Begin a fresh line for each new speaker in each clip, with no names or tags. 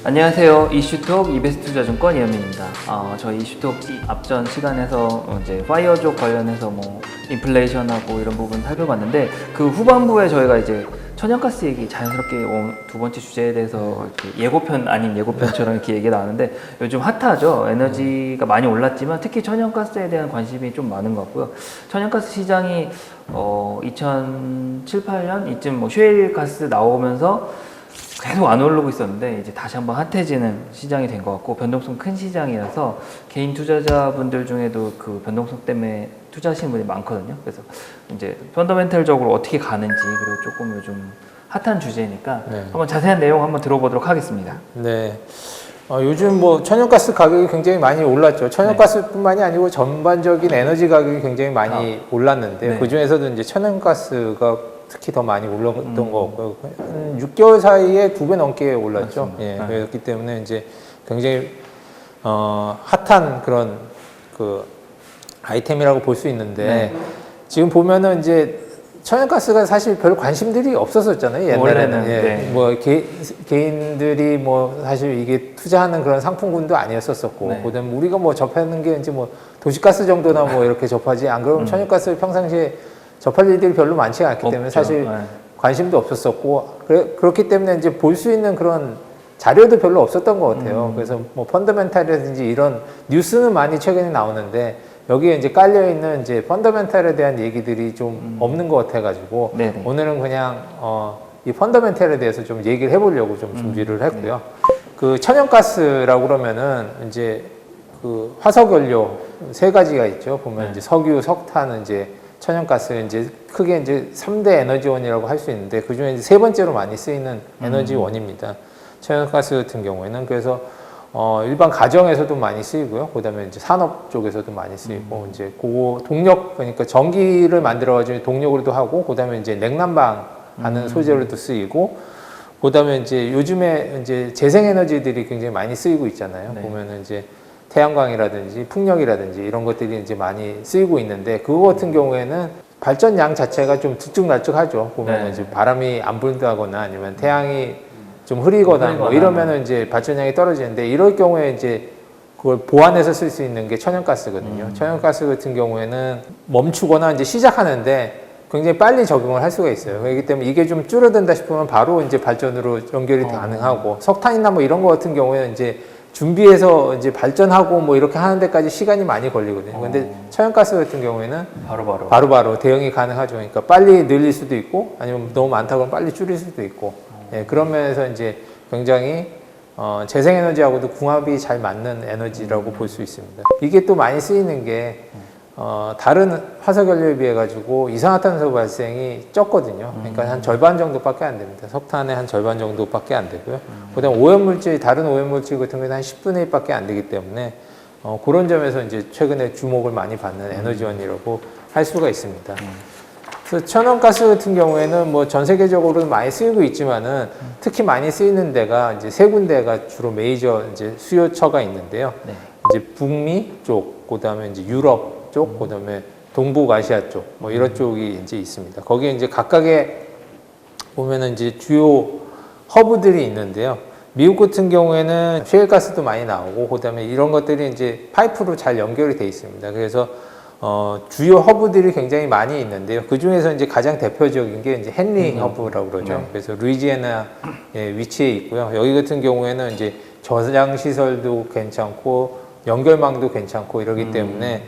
안녕하세요. 이슈톡 이베스트투자증권 이현민입니다. 저희 이슈톡 앞전 시간에서 이제 파이어족 관련해서 뭐 인플레이션하고 이런 부분 살펴봤는데, 그 후반부에 저희가 이제 천연가스 얘기 자연스럽게 두 번째 주제에 대해서 이렇게 예고편 아닌 예고편처럼 이렇게 얘기 나왔는데, 요즘 핫하죠. 에너지가 많이 올랐지만 특히 천연가스에 대한 관심이 좀 많은 것 같고요. 천연가스 시장이 2007, 8년 이쯤 뭐 셰일가스 나오면서 계속 안 오르고 있었는데 이제 다시 한번 핫해지는 시장이 된 것 같고, 변동성 큰 시장이라서 개인 투자자분들 중에도 그 변동성 때문에 투자하시는 분이 많거든요. 그래서 이제 펀더멘털적으로 어떻게 가는지, 그리고 조금 요즘 핫한 주제니까 한번 자세한 내용 한번 들어보도록 하겠습니다.
네. 요즘 뭐 천연가스 가격이 굉장히 많이 올랐죠. 천연가스뿐만이 아니고 전반적인 에너지 가격이 굉장히 많이 올랐는데, 그 중에서도 이제 천연가스가 특히 더 많이 올랐던 것 같고요. 한 6개월 사이에 2배 넘게 올랐죠. 예, 그렇기 때문에 이제 굉장히 핫한 그런 그 아이템이라고 볼 수 있는데, 지금 보면은 이제 천연가스가 사실 별 관심들이 없었었잖아요, 옛날에는. 예, 뭐 개인들이 뭐 사실 이게 투자하는 그런 상품군도 아니었었고, 그다음에 우리가 뭐 접하는 게 이제 뭐 도시가스 정도나 뭐 이렇게 접하지, 안 그러면 천연가스를 평상시에 접할 일들이 별로 많지가 않기 때문에 사실 관심도 없었었고, 그렇기 때문에 이제 볼 수 있는 그런 자료도 별로 없었던 것 같아요. 그래서 뭐 펀더멘탈이라든지 이런 뉴스는 많이 최근에 나오는데, 여기에 이제 깔려있는 이제 펀더멘탈에 대한 얘기들이 좀 없는 것 같아가지고, 오늘은 그냥 이 펀더멘탈에 대해서 좀 얘기를 해보려고 좀 준비를 했고요. 그 천연가스라고 그러면은 이제 그 화석연료 3가지가 있죠. 보면 이제 석유, 석탄은 이제 천연가스, 이제 크게 이제 3대 에너지원이라고 할 수 있는데, 그 중에 이제 3번째로 많이 쓰이는 에너지원입니다. 천연가스 같은 경우에는. 그래서 일반 가정에서도 많이 쓰이고요. 그다음에 이제 산업 쪽에서도 많이 쓰이고, 이제 그 동력, 그러니까 전기를 만들어가지고 동력으로도 하고, 그다음에 이제 냉난방 하는 소재로도 쓰이고, 그다음에 이제 요즘에 이제 재생에너지들이 굉장히 많이 쓰이고 있잖아요. 보면은 이제 태양광이라든지 풍력이라든지 이런 것들이 이제 많이 쓰이고 있는데, 그거 같은 경우에는 발전량 자체가 좀 들쭉날쭉하죠. 보면 이제 바람이 안 불다거나 아니면 태양이 좀 흐리거나 뭐 이러면은 이제 발전량이 떨어지는데, 이럴 경우에 이제 그걸 보완해서 쓸 수 있는 게 천연가스거든요. 천연가스 같은 경우에는 멈추거나 이제 시작하는데 굉장히 빨리 적용을 할 수가 있어요. 그렇기 때문에 이게 좀 줄어든다 싶으면 바로 이제 발전으로 연결이 가능하고, 석탄이나 뭐 이런 거 같은 경우에는 이제 준비해서 이제 발전하고 뭐 이렇게 하는 데까지 시간이 많이 걸리거든요. 근데 천연가스 같은 경우에는 바로바로 대응이 가능하죠. 그러니까 빨리 늘릴 수도 있고, 아니면 너무 많다 그러면 빨리 줄일 수도 있고, 예, 그런 면에서 이제 굉장히 재생에너지하고도 궁합이 잘 맞는 에너지라고 볼 수 있습니다. 이게 또 많이 쓰이는 게 다른 화석연료에 비해 가지고 이산화탄소 발생이 적거든요. 그러니까 한 절반 정도밖에 안 됩니다. 석탄의 한 절반 정도밖에 안 되고요. 그다음 오염물질, 다른 오염물질 같은 경우는 한 10분의 1밖에 안 되기 때문에 그런 점에서 이제 최근에 주목을 많이 받는 에너지원이라고 할 수가 있습니다. 그래서 천연가스 같은 경우에는 뭐 전 세계적으로는 많이 쓰이고 있지만은, 특히 많이 쓰이는 데가 이제 3군데가 주로 메이저 이제 수요처가 있는데요. 이제 북미 쪽, 그다음에 이제 유럽 쪽, 그다음에 동북아시아 쪽, 뭐 이런 쪽이 이제 있습니다. 거기에 이제 각각의 보면은 이제 주요 허브들이 있는데요. 미국 같은 경우에는 셰일가스도 많이 나오고, 그다음에 이런 것들이 이제 파이프로 잘 연결이 돼 있습니다. 그래서 주요 허브들이 굉장히 많이 있는데요. 그 중에서 이제 가장 대표적인 게 이제 헨리 허브라고 그러죠. 그래서 루이지애나에 위치해 있고요. 여기 같은 경우에는 이제 저장 시설도 괜찮고 연결망도 괜찮고 이러기 때문에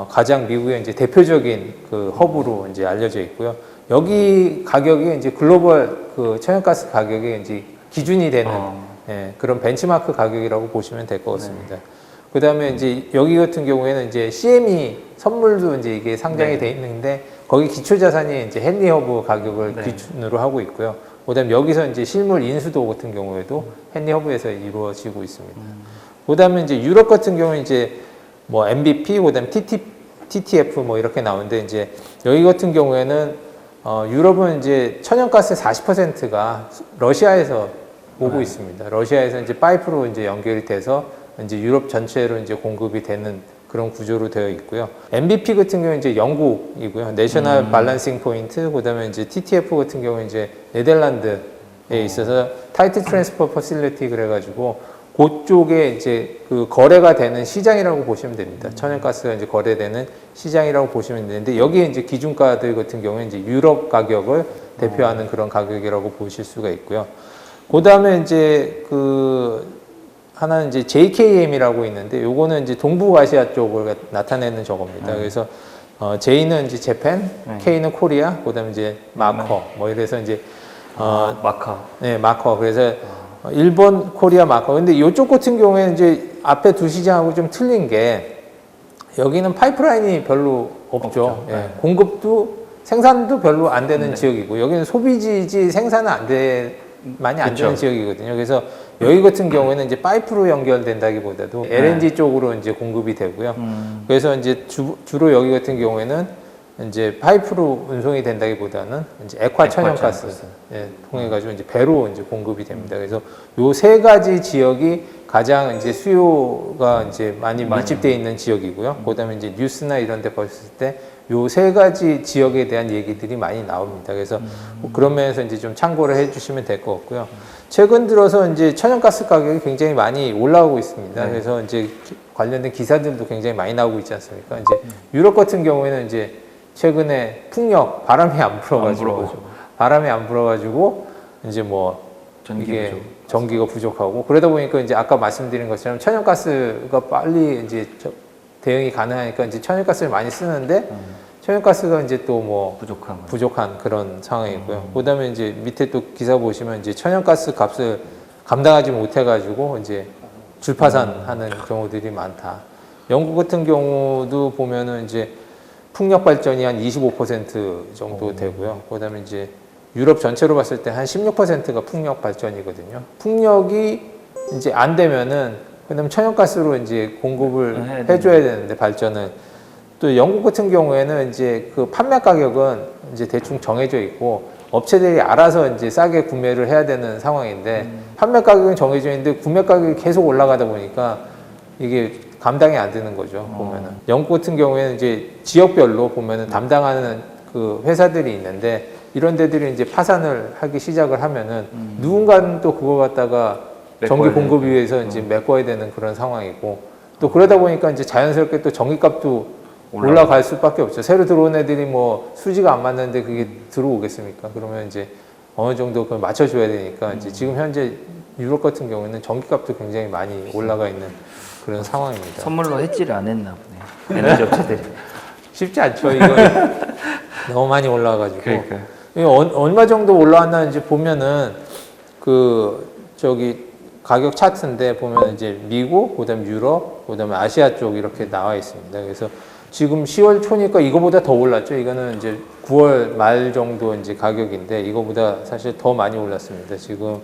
가장 미국의 이제 대표적인 그 허브로 이제 알려져 있고요. 여기 가격이 이제 글로벌 그 천연가스 가격의 이제 기준이 되는 그런 벤치마크 가격이라고 보시면 될 것 같습니다. 그 다음에 이제 여기 같은 경우에는 이제 CME 선물도 이제 이게 상장이 돼 있는데, 거기 기초자산이 이제 헨리 허브 가격을 기준으로 하고 있고요. 그 다음에 여기서 이제 실물 인수도 같은 경우에도 헨리 허브에서 이루어지고 있습니다. 그 다음에 이제 유럽 같은 경우는 이제 뭐 MVP, 그 다음에 TTF 뭐 이렇게 나오는데, 이제 여기 같은 경우에는 유럽은 이제 천연가스의 40%가 러시아에서 오고 있습니다. 러시아에서 이제 파이프로 이제 연결이 돼서 이제 유럽 전체로 이제 공급이 되는 그런 구조로 되어 있고요. MVP 같은 경우는 이제 영국이고요. 내셔널 밸런싱 포인트, 그다음에 이제 TTF 같은 경우는 이제 네덜란드에 있어서 타이트 트랜스퍼 퍼실리티 그래가지고 그쪽에 이제 그 거래가 되는 시장이라고 보시면 됩니다. 천연가스가 이제 거래되는 시장이라고 보시면 되는데 여기에 이제 기준가들 같은 경우에 이제 유럽 가격을 대표하는 그런 가격이라고 보실 수가 있고요. 그 다음에 이제 그 하나는 이제 JKM이라고 있는데 요거는 이제 동북아시아 쪽을 나타내는 저겁니다. 그래서 J는 이제 재팬, K는 코리아, 그 다음에 이제 마커, 뭐 이래서 이제
마카오.
네, 마커. 그래서 일본, 코리아, 마커. 근데 이쪽 같은 경우에는 이제 앞에 두 시장하고 좀 틀린 게 여기는 파이프라인이 별로 없죠. 예, 공급도 생산도 별로 안 되는 지역이고 여기는 소비지지 생산은 많이 안 되는 지역이거든요. 그래서 여기 같은 경우에는 이제 파이프로 연결된다기보다도 LNG 쪽으로 이제 공급이 되고요. 그래서 이제 주로 여기 같은 경우에는 이제 파이프로 운송이 된다기보다는 이제 액화 천연가스 통해 가지고 이제 배로 이제 공급이 됩니다. 그래서 요 세 가지 지역이 가장 이제 수요가 이제 많이 밀집되어 있는 지역이고요. 그다음에 이제 뉴스나 이런 데 봤을 때 요 세 가지 지역에 대한 얘기들이 많이 나옵니다. 그래서 그런 면에서 이제 좀 참고를 해 주시면 될 것 같고요. 최근 들어서 이제 천연가스 가격이 굉장히 많이 올라오고 있습니다. 그래서 이제 관련된 기사들도 굉장히 많이 나오고 있지 않습니까? 이제 유럽 같은 경우에는 이제 최근에 풍력, 바람이 안 불어가지고 이제 뭐 이게 전기가 부족하고 그러다 보니까 이제 아까 말씀드린 것처럼 천연가스가 빨리 이제 대응이 가능하니까 이제 천연가스를 많이 쓰는데 천연가스가 이제 또 뭐 부족한 그런 상황이고요. 그다음에 이제 밑에 또 기사 보시면 이제 천연가스 값을 감당하지 못해가지고 이제 줄파산하는 경우들이 많다. 영국 같은 경우도 보면은 이제 풍력 발전이 한 25% 정도 되고요. 그다음에 이제 유럽 전체로 봤을 때 한 16%가 풍력 발전이거든요. 풍력이 이제 안 되면은 그다음 천연가스로 이제 공급을 해줘야 되는데 발전을 또 영국 같은 경우에는 이제 그 판매 가격은 이제 대충 정해져 있고 업체들이 알아서 이제 싸게 구매를 해야 되는 상황인데 판매 가격은 정해져 있는데 구매 가격이 계속 올라가다 보니까 이게 감당이 안 되는 거죠. 보면은 영국 같은 경우에는 이제 지역별로 보면은 담당하는 그 회사들이 있는데 이런 데들이 이제 파산을 하기 시작을 하면은 누군가는 또 그거 갖다가 전기 공급 위해서 이제 메꿔야 되는 그런 상황이고 또 그러다 보니까 이제 자연스럽게 또 전기값도 올라갈 수밖에 없죠. 새로 들어온 애들이 뭐 수지가 안 맞는데 그게 들어오겠습니까? 그러면 이제 어느 정도 그걸 맞춰줘야 되니까 이제 지금 현재 유럽 같은 경우에는 전기값도 굉장히 많이 올라가 있는 그런 상황입니다.
선물로 해지를 안 했나 보네. 에너지 업체들이.
쉽지 않죠. 이거 너무 많이 올라와가지고.
그러니까요.
이거 얼마 정도 올라왔나 이제 보면은 그 저기 가격 차트인데 보면 이제 미국, 그다음에 유럽, 그다음에 아시아 쪽 이렇게 나와 있습니다. 그래서 지금 10월 초니까 이거보다 더 올랐죠. 이거는 이제 9월 말 정도 이제 가격인데 이거보다 사실 더 많이 올랐습니다. 지금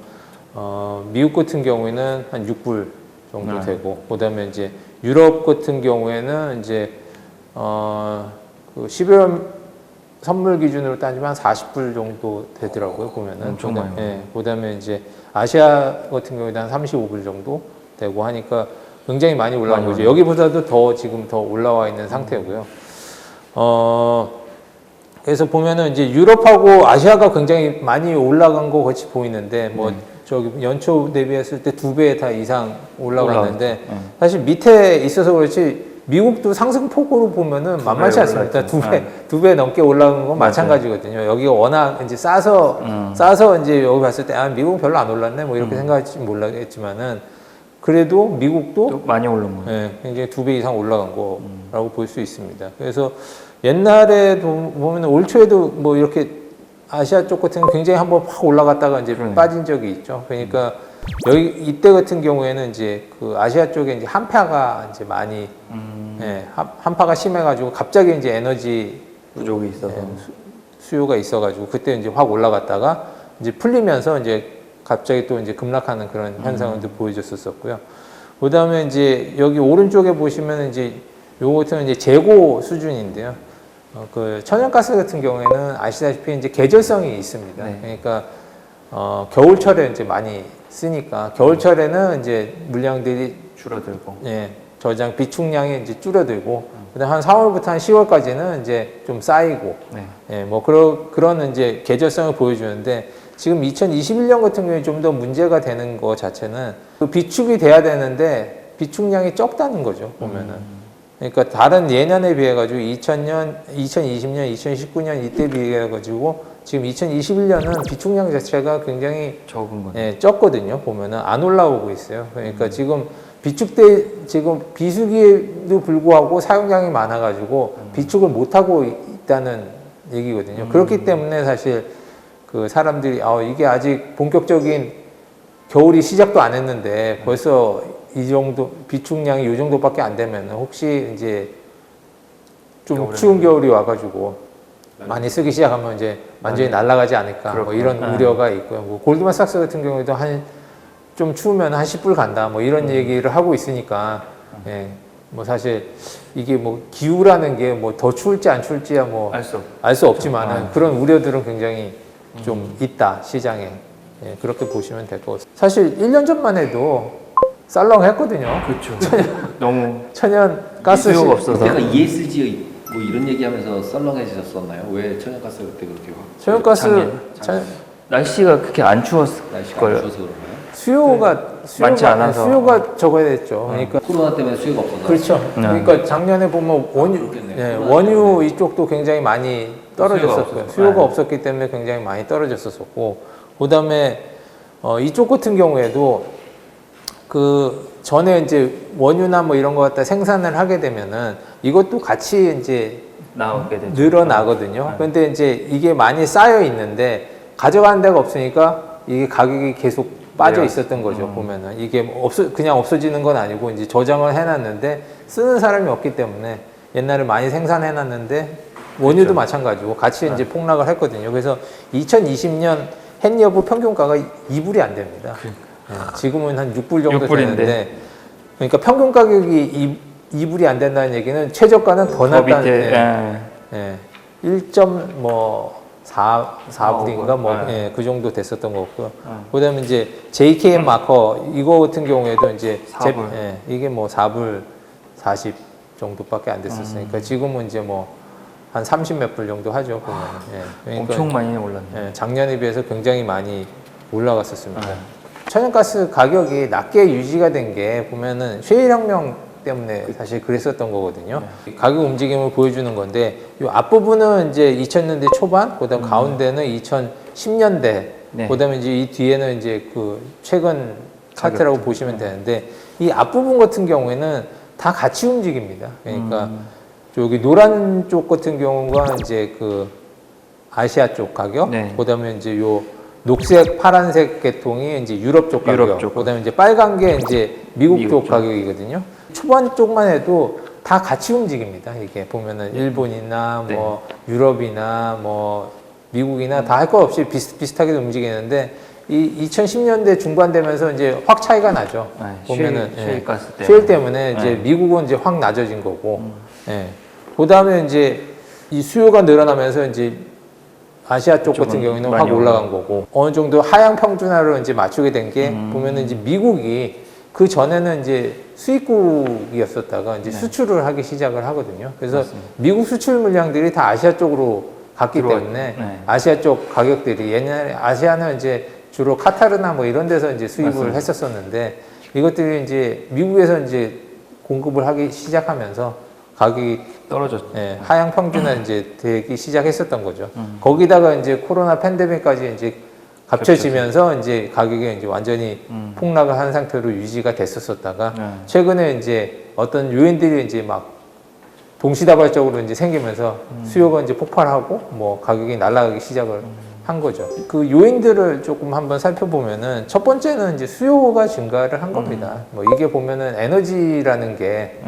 미국 같은 경우에는 한 6불 정도 되고, 그다음에 이제 유럽 같은 경우에는 이제 그 12월 선물 기준으로 따지면 한 40불 정도 되더라고요. 보면은
엄청 많이.
예, 그다음에 이제 아시아 같은 경우에는 한 35불 정도 되고 하니까 굉장히 많이 올라온 거죠. 여기보다도 더 지금 더 올라와 있는 상태고요. 그래서 보면은 이제 유럽하고 아시아가 굉장히 많이 올라간 거 같이 보이는데 뭐 저기 연초 대비했을 때 2배 다 이상 올라갔는데 사실 밑에 있어서 그렇지 미국도 상승폭으로 보면은 만만치 않습니다. 두 배 넘게 올라간 건 마찬가지거든요. 여기가 워낙 이제 싸서 이제 여기 봤을 때 아, 미국은 별로 안 올랐네 뭐 이렇게 생각할지 몰라겠지만은 그래도 미국도
많이 오른 거예요.
네, 굉장히 2배 이상 올라간 거라고 볼 수 있습니다. 그래서 옛날에 보면 올 초에도 뭐 이렇게 아시아 쪽 같은 경우 굉장히 한번 확 올라갔다가 이제 빠진 적이 있죠. 그러니까 여기 이때 같은 경우에는 이제 그 아시아 쪽에 이제 한파가 이제 많이 한파가 심해가지고 갑자기 이제 에너지
부족이 있어서
수요가 있어가지고 그때 이제 확 올라갔다가 이제 풀리면서 이제 갑자기 또 이제 급락하는 그런 현상을 보여줬었고요. 그 다음에 이제 여기 오른쪽에 보시면 이제 요거 같은 이제 재고 수준인데요. 그 천연가스 같은 경우에는 아시다시피 이제 계절성이 있습니다. 그러니까 겨울철에 이제 많이 쓰니까 겨울철에는 이제 물량들이
줄어들고.
예, 저장 비축량이 이제 줄어들고 그다음 한 4월부터 한 10월까지는 이제 좀 쌓이고
네.
예, 뭐 그런 이제 계절성을 보여주는데 지금 2021년 같은 경우에 좀 더 문제가 되는 거 자체는 그 비축이 돼야 되는데 비축량이 적다는 거죠 보면은. 그러니까 다른 예년에 비해 가지고 2020년, 2019년 이때 비해 가지고 지금 2021년은 비축량 자체가 굉장히
적은 거네.
예, 적거든요. 보면은 안 올라오고 있어요. 그러니까 지금 비축돼 지금 비수기에도 불구하고 사용량이 많아가지고 비축을 못 하고 있다는 얘기거든요. 그렇기 때문에 사실 그 사람들이 이게 아직 본격적인 겨울이 시작도 안 했는데 벌써 이 정도 비축량이 이 정도밖에 안 되면 혹시 이제 좀 추운 겨울이 와가지고 많이 쓰기 시작하면 이제 완전히 날아가지 않을까 뭐 이런 우려가 있고요. 뭐 골드만삭스 같은 경우에도 좀 추우면 한 10불 간다 뭐 이런 얘기를 하고 있으니까 예, 뭐 사실 이게 뭐 기후라는 게 뭐 더 추울지 안 추울지야 뭐 알 수 없지만은 그런 우려들은 굉장히 좀 있다 시장에. 예, 그렇게 보시면 될 것 같습니다. 사실 1년 전만 해도 썰렁했거든요.
그렇죠. 너무
천연 가스
수요가 없어서.
내가 ESG 뭐 이런 얘기하면서 썰렁해지셨었나요? 왜 천연가스 그때 그렇게
천연가스
날씨가 그렇게 안 추웠을
날씨가
거예요.
안 추워서 그런가요?
수요가
많지 않아서.
수요가 적어야 됐죠. 그러니까
코로나 때문에 수요가 없어서
그렇죠. 그러니까 작년에 보면 원유 이쪽도 굉장히 많이 떨어졌었고요. 수요가 없었기 때문에 굉장히 많이 떨어졌었고, 그다음에 이쪽 같은 경우에도 그 전에 이제 원유나 뭐 이런 거 갖다 생산을 하게 되면은 이것도 같이 이제
나오게 되죠.
늘어나거든요. 그런데 이제 이게 많이 쌓여 있는데 가져가는 데가 없으니까 이게 가격이 계속 빠져 있었던 거죠. 보면은 이게 그냥 없어지는 건 아니고 이제 저장을 해놨는데 쓰는 사람이 없기 때문에 옛날에 많이 생산해놨는데 원유도
그렇죠.
마찬가지고 같이 이제 폭락을 했거든요. 그래서 2020년 햇여부 평균가가 2불이 안 됩니다. 지금은 한 6불 정도
6불인데.
되는데 그러니까 평균 가격이 2불이 안 된다는 얘기는 최저가는 더 낮다는 1.4불인가 그 정도 됐었던 거고요. 그다음에 이제 JKM 마커 이거 같은 경우에도 이제
4불.
이게 뭐 4불 40 정도밖에 안 됐었으니까 지금은 이제 뭐 한 30몇 불 정도 하죠 보면. 그러니까
엄청 많이 올랐네요.
작년에 비해서 굉장히 많이 올라갔었습니다. 천연가스 가격이 낮게 유지가 된 게 보면은 셰일혁명 때문에 사실 그랬었던 거거든요. 가격 움직임을 보여주는 건데 이 앞부분은 이제 2000년대 초반, 그다음 가운데는 2010년대, 그다음에 이제 이 뒤에는 이제 그 최근 차트라고 보시면 되는데 이 앞부분 같은 경우에는 다 같이 움직입니다. 그러니까 여기 노란 쪽 같은 경우가 이제 그 아시아 쪽 가격, 그다음에 이제 요 녹색, 파란색 계통이 이제 유럽 쪽 가격, 그다음에 이제 빨간 게 이제 미국 쪽 가격이거든요. 초반 쪽만 해도 다 같이 움직입니다. 이게 보면은 일본이나 뭐 유럽이나 뭐 미국이나 다 할 것 없이 비슷하게 움직이는데 이 2010년대 중반 되면서 이제 확 차이가 나죠. 보면은 셰일 때문에 이제 미국은 이제 확 낮아진 거고, 그다음에 이제 이 수요가 늘어나면서 이제 아시아 쪽 같은 경우에는 확 올라간 거고 어느 정도 하향 평준화로 이제 맞추게 된 게 보면은 이제 미국이 그 전에는 이제 수입국이었었다가 이제 수출을 하기 시작을 하거든요. 그래서 미국 수출 물량들이 다 아시아 쪽으로 갔기 때문에 아시아 쪽 가격들이 옛날에 아시아는 이제 주로 카타르나 뭐 이런 데서 이제 수입을 했었었는데 이것들이 이제 미국에서 이제 공급을 하기 시작하면서 가격이
떨어졌죠.
하향 평준화 이제 되기 시작했었던 거죠. 거기다가 이제 코로나 팬데믹까지 이제 합쳐지면서 이제 가격이 이제 완전히 폭락을 한 상태로 유지가 됐었다가 최근에 이제 어떤 요인들이 이제 막 동시다발적으로 이제 생기면서 수요가 이제 폭발하고 뭐 가격이 날아가기 시작을 한 거죠. 그 요인들을 조금 한번 살펴보면은 첫 번째는 이제 수요가 증가를 한 겁니다. 뭐 이게 보면은 에너지라는 게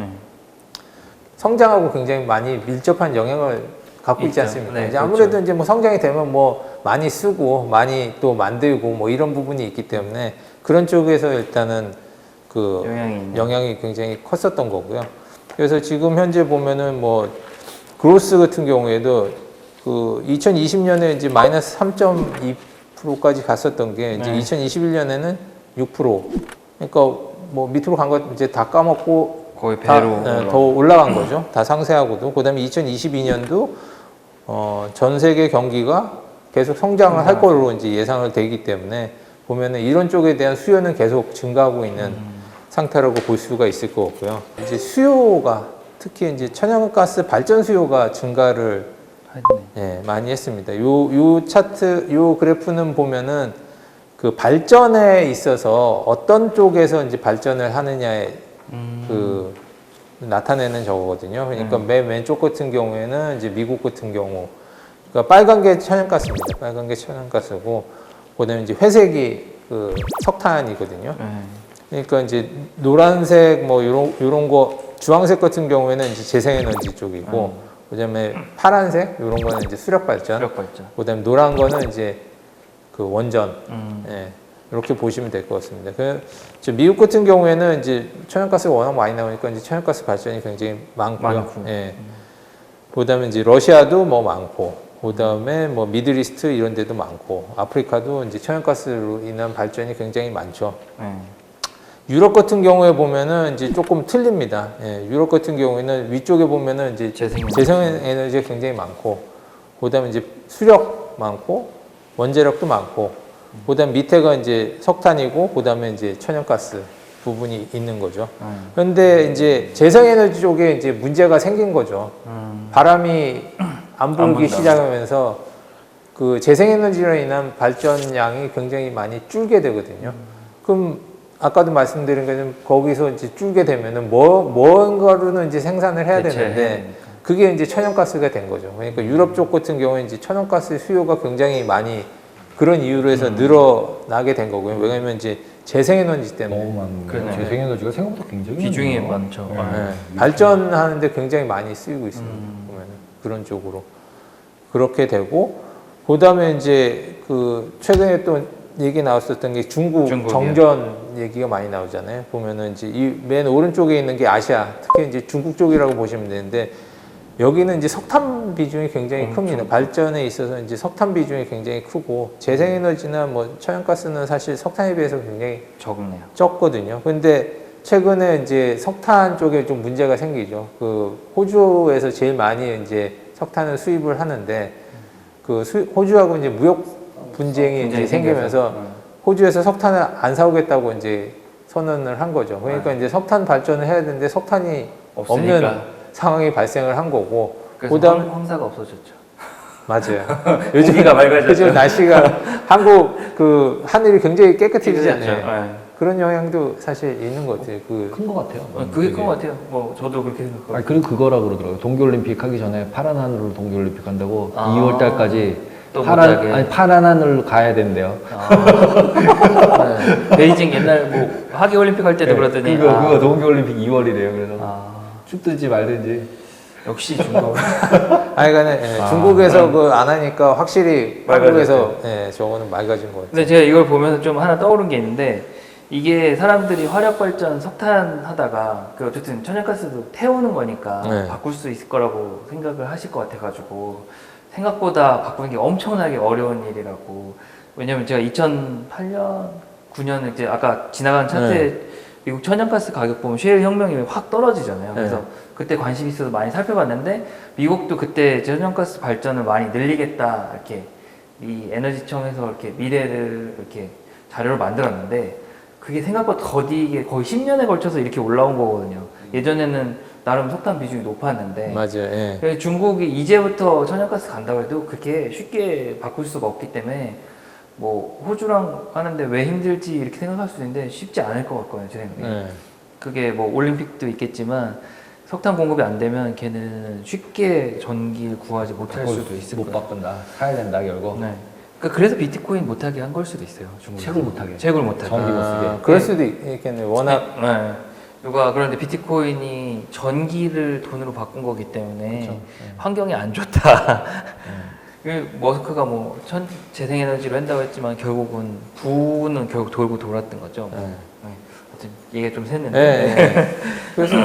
성장하고 굉장히 많이 밀접한 영향을 갖고 있지 않습니까? 이제 아무래도 이제 뭐 성장이 되면 뭐 많이 쓰고 많이 또 만들고 뭐 이런 부분이 있기 때문에 그런 쪽에서 일단은 그 영향이 굉장히 컸었던 거고요. 그래서 지금 현재 보면은 뭐 그로스 같은 경우에도 그 2020년에 이제 마이너스 3.2%까지 갔었던 게 이제 2021년에는 그러니까 뭐 밑으로 간 것 이제 다 까먹고
거의
다,
배로
더 올라간 거죠. 다 상쇄하고도. 그다음에 2022년도 전 세계 경기가 계속 성장을 할 거로 이제 예상을 되기 때문에 보면은 이런 쪽에 대한 수요는 계속 증가하고 있는 상태라고 볼 수가 있을 것 같고요. 이제 수요가 특히 이제 천연가스 발전 수요가 증가를 예, 많이 했습니다. 요 차트, 요 그래프는 보면은 그 발전에 있어서 어떤 쪽에서 이제 발전을 하느냐에 그 나타내는 저거거든요. 그러니까 맨 왼쪽 같은 경우에는 이제 미국 같은 경우, 그러니까 빨간 게 천연가스입니다. 빨간 게 천연가스고, 그다음에 이제 회색이 그 석탄이거든요. 그러니까 이제 노란색 뭐 요런 거, 주황색 같은 경우에는 이제 재생에너지 쪽이고, 그다음에 파란색 요런 거는 이제 수력 발전. 그다음에 노란 거는 이제 그 원전. 예. 이렇게 보시면 될 것 같습니다. 미국 같은 경우에는 이제 천연가스가 워낙 많이 나오니까 이제 천연가스 발전이 굉장히 많고요. 예. 그다음에 이제 러시아도 뭐 많고, 그다음에 뭐 미들이스트 이런 데도 많고, 아프리카도 이제 천연가스로 인한 발전이 굉장히 많죠. 유럽 같은 경우에 보면은 이제 조금 틀립니다. 예. 유럽 같은 경우에는 위쪽에 보면은 이제 재생에너지가 굉장히 많고, 그다음에 이제 수력 많고, 원자력도 많고, 그다음 밑에가 이제 석탄이고, 그다음에 이제 천연가스 부분이 있는 거죠. 그런데 이제 재생에너지 쪽에 이제 문제가 생긴 거죠. 바람이 안 불기 시작하면서 그 재생에너지로 인한 발전량이 굉장히 많이 줄게 되거든요. 그럼 아까도 말씀드린 것처럼 거기서 이제 줄게 되면은 뭔가로는 이제 생산을 해야 되는데 그게 이제 천연가스가 된 거죠. 그러니까 유럽 쪽 같은 경우에 이제 천연가스 수요가 굉장히 많이 그런 이유로 해서 늘어나게 된 거고요. 왜냐하면 이제 재생에너지 때문에.
재생에너지가 생각보다 굉장히
비중이 많죠.
발전하는데 굉장히 많이 쓰이고 있습니다. 보면은 그런 쪽으로 그렇게 되고, 그다음에 이제 그 최근에 또 얘기 나왔었던 게 중국이요. 정전 얘기가 많이 나오잖아요. 보면은 이제 이 맨 오른쪽에 있는 게 아시아, 특히 이제 중국 쪽이라고 보시면 되는데, 여기는 이제 석탄 비중이 굉장히 큽니다. 발전에 있어서 이제 석탄 비중이 굉장히 크고, 재생에너지나 뭐 천연가스는 사실 석탄에 비해서 굉장히 적거든요. 근데 최근에 이제 석탄 쪽에 좀 문제가 생기죠. 그 호주에서 제일 많이 이제 석탄을 수입을 하는데, 그 호주하고 이제 무역 분쟁이 이제 생기면서 호주에서 석탄을 안 사오겠다고 이제 선언을 한 거죠. 그러니까 이제 석탄 발전을 해야 되는데 석탄이 없는 상황이 발생을 한 거고,
그다음 황사가 없어졌죠.
맞아요.
요즘이가 맑아졌죠.
요즘 날씨가 한국 그 하늘이 굉장히 깨끗해지잖아요. 그런 영향도 사실 있는 것 같아요.
큰 것 같아요.
그게 큰 것 같아요. 뭐 저도 그렇게 생각하고.
아니, 그리고 그거라 그러더라고요. 동계올림픽 하기 전에 파란 하늘로 동계올림픽 한다고 2월 달까지 파란 하늘로 가야 된대요.
베이징 옛날 뭐 하계 올림픽 할 때도 그러더니
그거 동계올림픽 2월이래요. 그래서 춥든지 말든지.
역시 중국.
중국에서 그 안 하니까 확실히 한국에서 저거는 맑아진 것 같아요.
근데 제가 이걸 보면서 좀 하나 떠오른 게 있는데, 이게 사람들이 화력 발전 석탄 하다가 그 어쨌든 천연가스도 태우는 거니까 바꿀 수 있을 거라고 생각을 하실 것 같아가지고, 생각보다 바꾸는 게 엄청나게 어려운 일이라고. 왜냐면 제가 2008년, 9년 이제 아까 지나간 차트에 미국 천연가스 가격 보면 셰일 혁명이 확 떨어지잖아요. 그래서 그때 관심 있어서 많이 살펴봤는데, 미국도 그때 천연가스 발전을 많이 늘리겠다 이렇게 이 에너지청에서 이렇게 미래를 이렇게 자료를 만들었는데, 그게 생각보다 더디게 거의 10년에 걸쳐서 이렇게 올라온 거거든요. 예전에는 나름 석탄 비중이 높았는데,
맞아요.
중국이 이제부터 천연가스 간다고 해도 그렇게 쉽게 바꿀 수가 없기 때문에, 뭐 호주랑 하는데 왜 힘들지 이렇게 생각할 수도 있는데 쉽지 않을 것 같거든요, 제 생각에. 그게 뭐 올림픽도 있겠지만 석탄 공급이 안 되면 걔는 쉽게 전기를 구하지 못할 수도 있을 거예요.
못 바꾼다. 사야 된다 결국.
그래서 비트코인 못하게 한 걸 수도 있어요. 중국이. 채굴 못하게.
전기 못 쓰게.
그럴 수도 있겠네요. 워낙.
누가 그런데 비트코인이 전기를 돈으로 바꾼 거기 때문에 환경이 안 좋다. 머스크가 뭐 재생에너지로 한다고 했지만 결국은 부는 결국 돌고 돌았던 거죠. 하여튼 이게 좀 샜는데.
그래서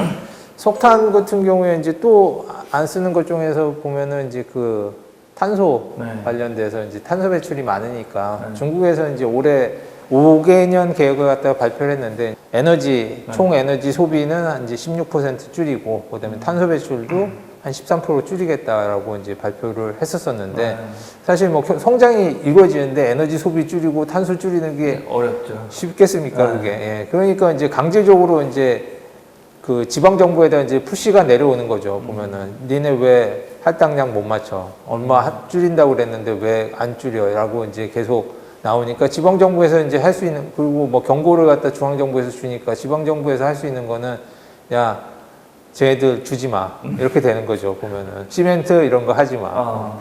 석탄 같은 경우에 이제 또 안 쓰는 것 중에서 보면은 이제 그 탄소 관련돼서 이제 탄소 배출이 많으니까 중국에서 이제 올해 5개년 계획을 갖다가 발표를 했는데 에너지 총 에너지 소비는 한 이제 16% 줄이고 그다음에 탄소 배출도 한 13% 줄이겠다라고 이제 발표를 했었었는데 사실 뭐 성장이 이루어지는데 에너지 소비 줄이고 탄소 줄이는 게
어렵죠.
쉽겠습니까 그게? 예. 그러니까 이제 강제적으로 이제 그 지방 정부에다 이제 푸시가 내려오는 거죠. 보면은 니네 왜 할당량 못 맞춰? 얼마 줄인다고 그랬는데 왜 안 줄여?라고 이제 계속 나오니까 지방 정부에서 이제 할 수 있는 그리고 뭐 경고를 갖다 중앙 정부에서 주니까 지방 정부에서 할 수 있는 거는 야 쟤들 주지 마 이렇게 되는 거죠. 보면은 시멘트 이런 거 하지 마.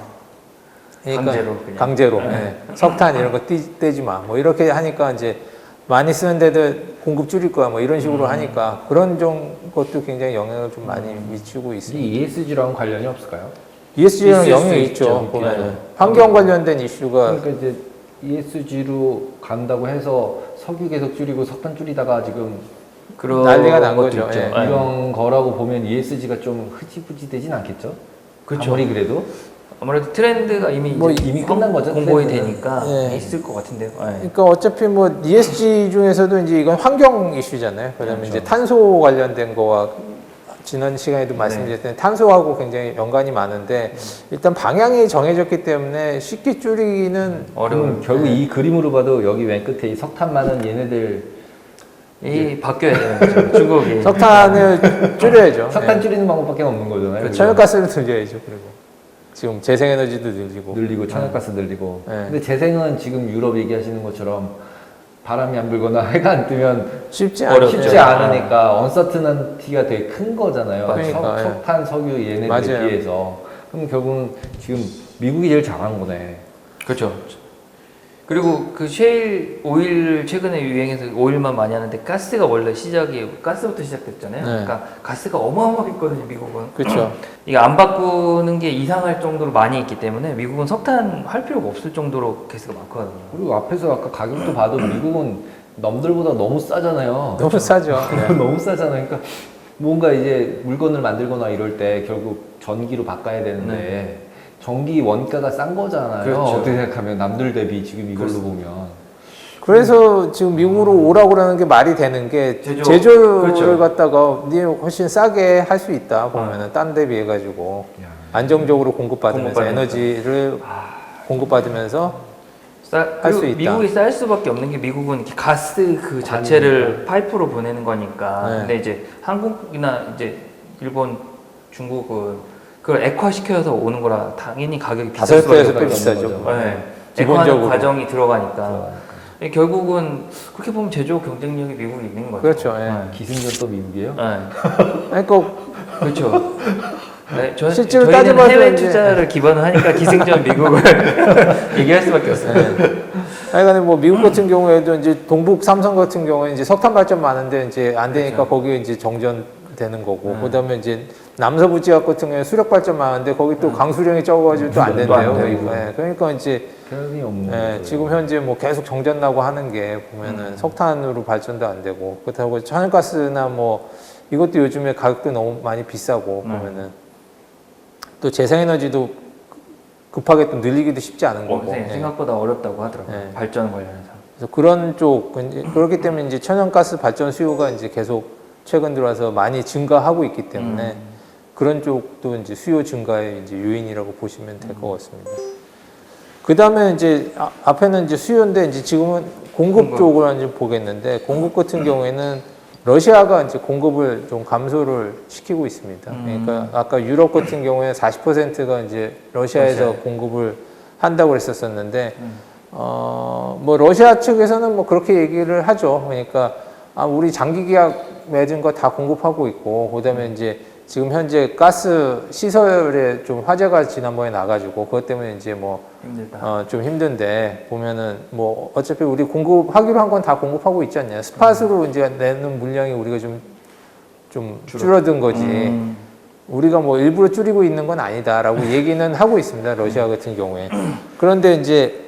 그러니까
강제로 그냥.
강제로 예. 석탄 이런 거 떼지 마. 뭐 이렇게 하니까 이제 많이 쓰는 데들 공급 줄일 거야. 뭐 이런 식으로 하니까 그런 것도 굉장히 영향을 좀 많이 미치고 있습니다.
이 ESG랑 관련이 없을까요?
ESG랑
있을
영향이
수
있죠.
있죠.
보면은
네.
환경 관련된 이슈가
그러니까 이제 ESG로 간다고 해서 석유 계속 줄이고 석탄 줄이다가 지금
그런
난리가 난
것도
거죠.
있죠.
예.
네.
이런 거라고 보면 ESG가 좀 흐지부지 되진 않겠죠?
그쵸.
아무리 그래도
아무래도 트렌드가 이미
뭐
이제
이미 끝난 거죠,
공고히
트렌드는.
되니까
예.
있을 것 같은데요. 네.
그러니까 어차피 뭐 ESG 중에서도 이제 이건 환경 이슈잖아요. 그다음에
그렇죠.
이제 탄소 관련된 거와 지난 시간에도 말씀드렸던 탄소하고 굉장히 연관이 많은데 일단 방향이 정해졌기 때문에 쉽게 줄이기는
어려운.
결국 이 그림으로 봐도 여기 맨 끝에 이 석탄 많은 얘네들
이 바뀌어야 되는 거죠. 중국이.
석탄을 줄여야죠.
석탄
예.
줄이는 방법밖에 없는 거잖아요.
그렇죠. 천연가스를 늘려야죠. 그리고 지금 재생에너지도 늘리고
늘리고 천연가스 늘리고.
네.
근데 재생은 지금 유럽 얘기하시는 것처럼 바람이 안 불거나 해가 안 뜨면
쉽지
어렵죠.
않죠.
쉽지 않으니까 언서트넌티가 되게 큰 거잖아요.
그러니까, 예.
석탄, 석유 얘네들에
맞아요.
비해서. 그럼 결국은 지금 미국이 제일 잘한 거네.
그렇죠. 그리고 그 셰일 오일 최근에 유행해서 오일만 많이 하는데 가스가 원래 시작이 가스부터 시작됐잖아요.
네.
그러니까 가스가 어마어마했거든요, 미국은.
그렇죠.
이게 안 바꾸는 게 이상할 정도로 많이 있기 때문에 미국은 석탄 할 필요가 없을 정도로 가스가 많거든요.
그리고 앞에서 아까 가격도 봐도 미국은 남들보다 너무 싸잖아요.
너무 싸죠. 네.
너무 싸잖아요. 그러니까 뭔가 이제 물건을 만들거나 이럴 때 결국 전기로 바꿔야 되는데 전기 원가가 싼 거잖아요.
그렇죠.
어떻게 생각하면 남들 대비 지금 이걸로 보면.
그래서 지금 미국으로 오라고 그러는 게 말이 되는 게 제조를
그렇죠.
갖다가 니 훨씬 싸게 할 수 있다 보면은 딴 데 비해 가지고
야.
안정적으로 공급받으면서
공급받으면서.
에너지를 공급받으면서 할수 있다.
미국이 쌀 수밖에 없는 게 미국은 이렇게 가스 그 자체를 파이프로 보내는 거니까.
네.
근데 이제 한국이나 이제 일본, 중국은 그걸 액화시켜서 오는 거라 당연히 가격이 비쌀
다섯
수밖에
배에서
없는
꽤 비싸죠.
거죠.
네.
기본적으로.
액화하는 과정이 들어가니까. 결국은 그렇게 보면 제조 경쟁력이 미국이 있는 거죠.
그렇죠. 예.
네.
기승전 또 미국이에요?
네.
그러니까
그렇죠. 네,
실제로
저희는
따져봐도
해외
이제-
투자를 기반을 하니까 기승전 미국을 얘기할 수밖에 없어요.
하여간에 뭐 미국 같은 경우에도 이제 동북 삼성 같은 경우에 이제 석탄 발전 많은데 이제 안 되니까
그렇죠.
거기에 이제 정전되는 거고 그다음에 이제 남서부 지역 같은 경우에 수력 발전 많은데 거기 또 강수량이 적어가지고 또 안
안
된대요.
되고.
그러니까, 그러니까 이제
결이 없는
예,
거죠.
지금 현재 뭐 계속 정전 나고 하는 게 보면은 석탄으로 발전도 안 되고 그렇다고 천연가스나 뭐 이것도 요즘에 가격도 너무 많이 비싸고 보면은 또 재생에너지도 급하게 또 늘리기도 쉽지 않은 거고 예.
생각보다 어렵다고 하더라고요.
네.
발전 관련해서.
그래서 그런 쪽 이제 그렇기 때문에 이제 천연가스 발전 수요가 이제 계속 최근 들어와서 많이 증가하고 있기 때문에 그런 쪽도 이제 수요 증가의 이제 요인이라고 보시면 될 것 같습니다. 그 다음에 이제 앞에는 이제 수요인데 이제 지금은 공급 쪽으로 이제 보겠는데 공급 같은 경우에는 러시아가 이제 공급을 좀 감소를 시키고 있습니다. 그러니까 아까 유럽 같은 경우에 40%가 이제 러시아에서 공급을 한다고 그랬었었는데 뭐 러시아 측에서는 뭐 그렇게 얘기를 하죠. 그러니까 우리 장기 계약 맺은 거 다 공급하고 있고 그다음에 이제 지금 현재 가스 시설에 좀 화재가 지난번에 나가지고 그것 때문에 이제 뭐
힘들다.
좀 힘든데 보면은 뭐 어차피 우리 공급하기로 한 건 다 공급하고 있지 않냐. 스팟으로 이제 내는 물량이 우리가 좀 줄어든 거지. 우리가 뭐 일부러 줄이고 있는 건 아니다라고 얘기는 하고 있습니다. 러시아 같은 경우에. 그런데 이제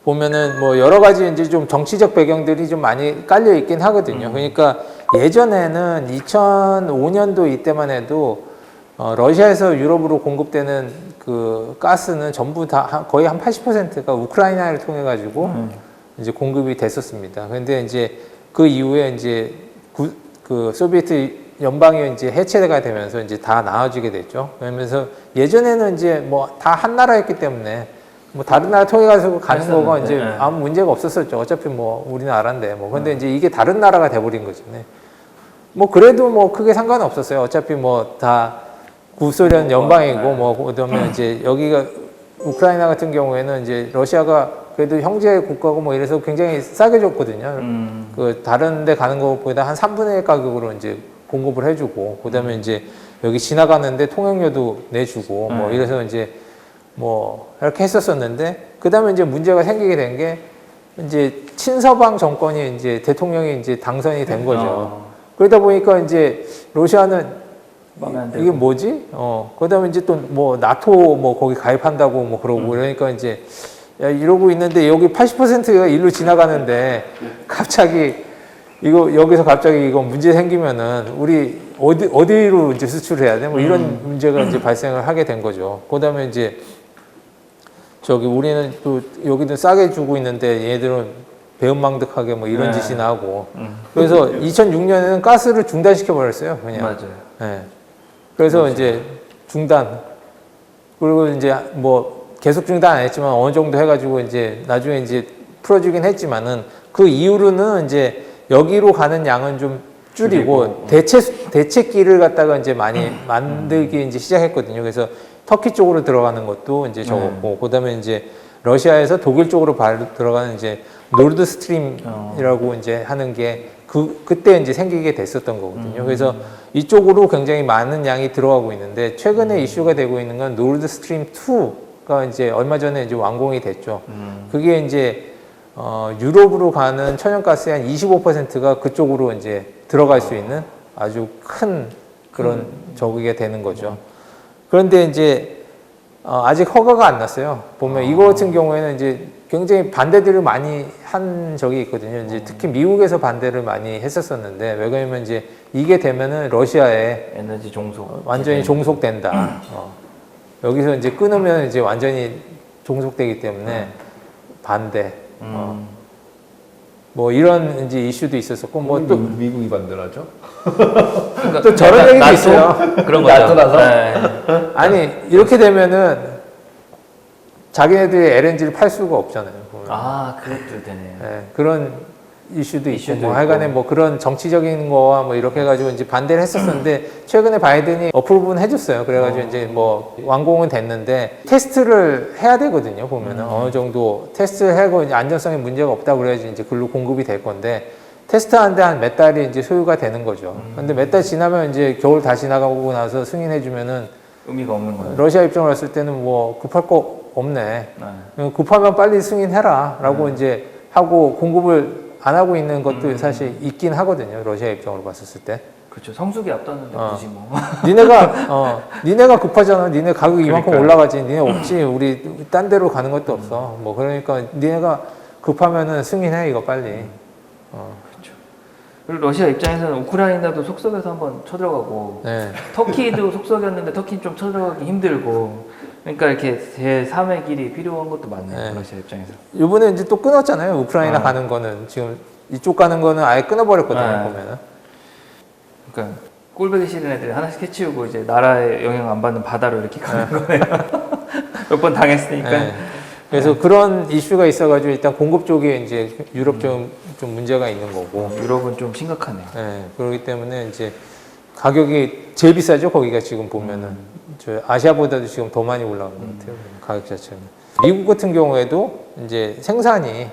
보면은 뭐 여러 가지 이제 좀 정치적 배경들이 좀 많이 깔려 있긴 하거든요. 그러니까 예전에는 2005년도 이때만 해도 러시아에서 유럽으로 공급되는 그 가스는 전부 다 거의 한 80%가 우크라이나를 통해 가지고 이제 공급이 됐었습니다. 근데 이제 그 이후에 이제 그 소비에트 연방이 이제 해체가 되면서 이제 다 나눠지게 됐죠. 그러면서 예전에는 이제 뭐 다 한 나라였기 때문에 뭐 다른 나라 통해 가지고 가는 거가 이제
네.
아무 문제가 없었었죠. 어차피 뭐 우리나라인데 뭐. 근데 이제 이게 다른 나라가 돼버린 거죠. 네. 뭐 그래도 뭐 크게 상관은 없었어요. 어차피 뭐 다 구소련 연방이고 뭐 그다음에 이제 여기가 우크라이나 같은 경우에는 이제 러시아가 그래도 형제 국가고 뭐 이래서 굉장히 싸게 줬거든요. 그 다른 데 가는 것보다 한 3분의 1 가격으로 이제 공급을 해주고 그다음에 이제 여기 지나가는데 통행료도 내주고 뭐 이래서 이제 뭐 이렇게 했었었는데 그다음에 이제 문제가 생기게 된 게 이제 친서방 정권이 이제 대통령이 이제 당선이 된 거죠. 그러다 보니까 이제 러시아는 이게 뭐지? 그다음에 이제 또 뭐 나토 뭐 거기 가입한다고 뭐 그러고 그러니까 이제 야 이러고 있는데 여기 80%가 일로 지나가는데 갑자기 이거 여기서 갑자기 이거 문제 생기면은 우리 어디로 이제 수출해야 돼? 뭐 이런 문제가 이제 발생을 하게 된 거죠. 그다음에 이제 저기 우리는 또 여기도 싸게 주고 있는데 얘들은 배은망덕하게 뭐 이런 짓이나 하고 그래서 2006년에는 가스를 중단시켜 버렸어요. 그냥.
맞아요.
네. 그래서 이제 중단 그리고 이제 뭐 계속 중단 안 했지만 어느 정도 해가지고 이제 나중에 이제 풀어주긴 했지만은 그 이후로는 이제 여기로 가는 양은 좀 줄이고 대체기를 갖다가 이제 많이 만들기 이제 시작했거든요. 그래서 터키 쪽으로 들어가는 것도 이제 적었고 그다음에 이제 러시아에서 독일 쪽으로 들어가는 이제 노르드 스트림이라고 이제 하는 게 그때 이제 생기게 됐었던 거거든요. 그래서 이쪽으로 굉장히 많은 양이 들어가고 있는데 최근에 이슈가 되고 있는 건 노르드 스트림 2가 이제 얼마 전에 이제 완공이 됐죠. 그게 이제 유럽으로 가는 천연가스의 한 25%가 그쪽으로 이제 들어갈 수 있는 아주 큰 그런 저기가 되는 거죠. 그런데 이제 아직 허가가 안 났어요. 보면 이거 같은 경우에는 이제 굉장히 반대들을 많이 한 적이 있거든요. 이제 특히 미국에서 반대를 많이 했었었는데 왜 그러냐면 이제 이게 되면은 러시아에
에너지 종속
완전히 종속된다. 여기서 이제 끊으면 이제 완전히 종속되기 때문에 반대. 뭐 이런 이제 이슈도 있었었고 뭐 또
미국이 반대하죠?
그러니까
또 저런 얘기도
나토?
있어요.
그런 거죠.
나토라서?
네.
아니 이렇게 되면은 자기네들이 LNG를 팔 수가 없잖아요. 보면.
아, 그것도 되네요.
네, 그런 이슈도 있고
이슈도
뭐
있고.
하여간에 뭐 그런 정치적인 거와 뭐 이렇게 해가지고 이제 반대를 했었는데 최근에 바이든이 어프로브는 해줬어요. 그래가지고 이제 뭐 완공은 됐는데 테스트를 해야 되거든요. 보면은 어느 정도 테스트를 하고 이제 안전성에 문제가 없다고 그래야지 이제 글로 공급이 될 건데 테스트하는데 한 몇 달이 이제 소요가 되는 거죠. 근데 몇 달 지나면 이제 겨울 다 지나가고 나서 승인해주면은
의미가 없는 거예요.
러시아 입장으로 봤을 때는 뭐 급할 거 없네. 급하면 빨리 승인해라라고 이제 하고 공급을 안 하고 있는 것도 사실 있긴 하거든요. 러시아 입장으로 봤을 때.
그렇죠. 성수기 앞뒀는데 굳이 뭐.
니네가 급하잖아. 니네 가격 이만큼
그러니까요.
올라가지. 니네 없지. 우리 딴 데로 가는 것도 없어. 뭐 그러니까 니네가 급하면은 승인해 이거 빨리.
그렇죠. 그리고 러시아 입장에서는 우크라이나도 속속에서 한번 쳐들어가고
네.
터키도 속속이었는데 터키는 좀 쳐들어가기 힘들고 그러니까 이렇게 제3의 길이 필요한 것도 많네요.
네.
러시아 입장에서.
이번에 이제 또 끊었잖아요. 우크라이나 가는 거는 지금 이쪽 가는 거는 아예 끊어버렸거든요. 보면은.
그러니까 꼴보기 싫은 애들이 하나씩 해치우고 이제 나라에 영향 안 받는 바다로 이렇게 가는 거예요. 몇 번 당했으니까.
네. 그래서 그런 이슈가 있어가지고 일단 공급 쪽에 이제 유럽 좀 문제가 있는 거고.
유럽은 좀 심각하네요.
네. 그렇기 때문에 이제 가격이 제일 비싸죠. 거기가 지금 보면은 저 아시아보다도 지금 더 많이 올라간 것 같아요. 가격 자체는. 미국 같은 경우에도 이제 생산이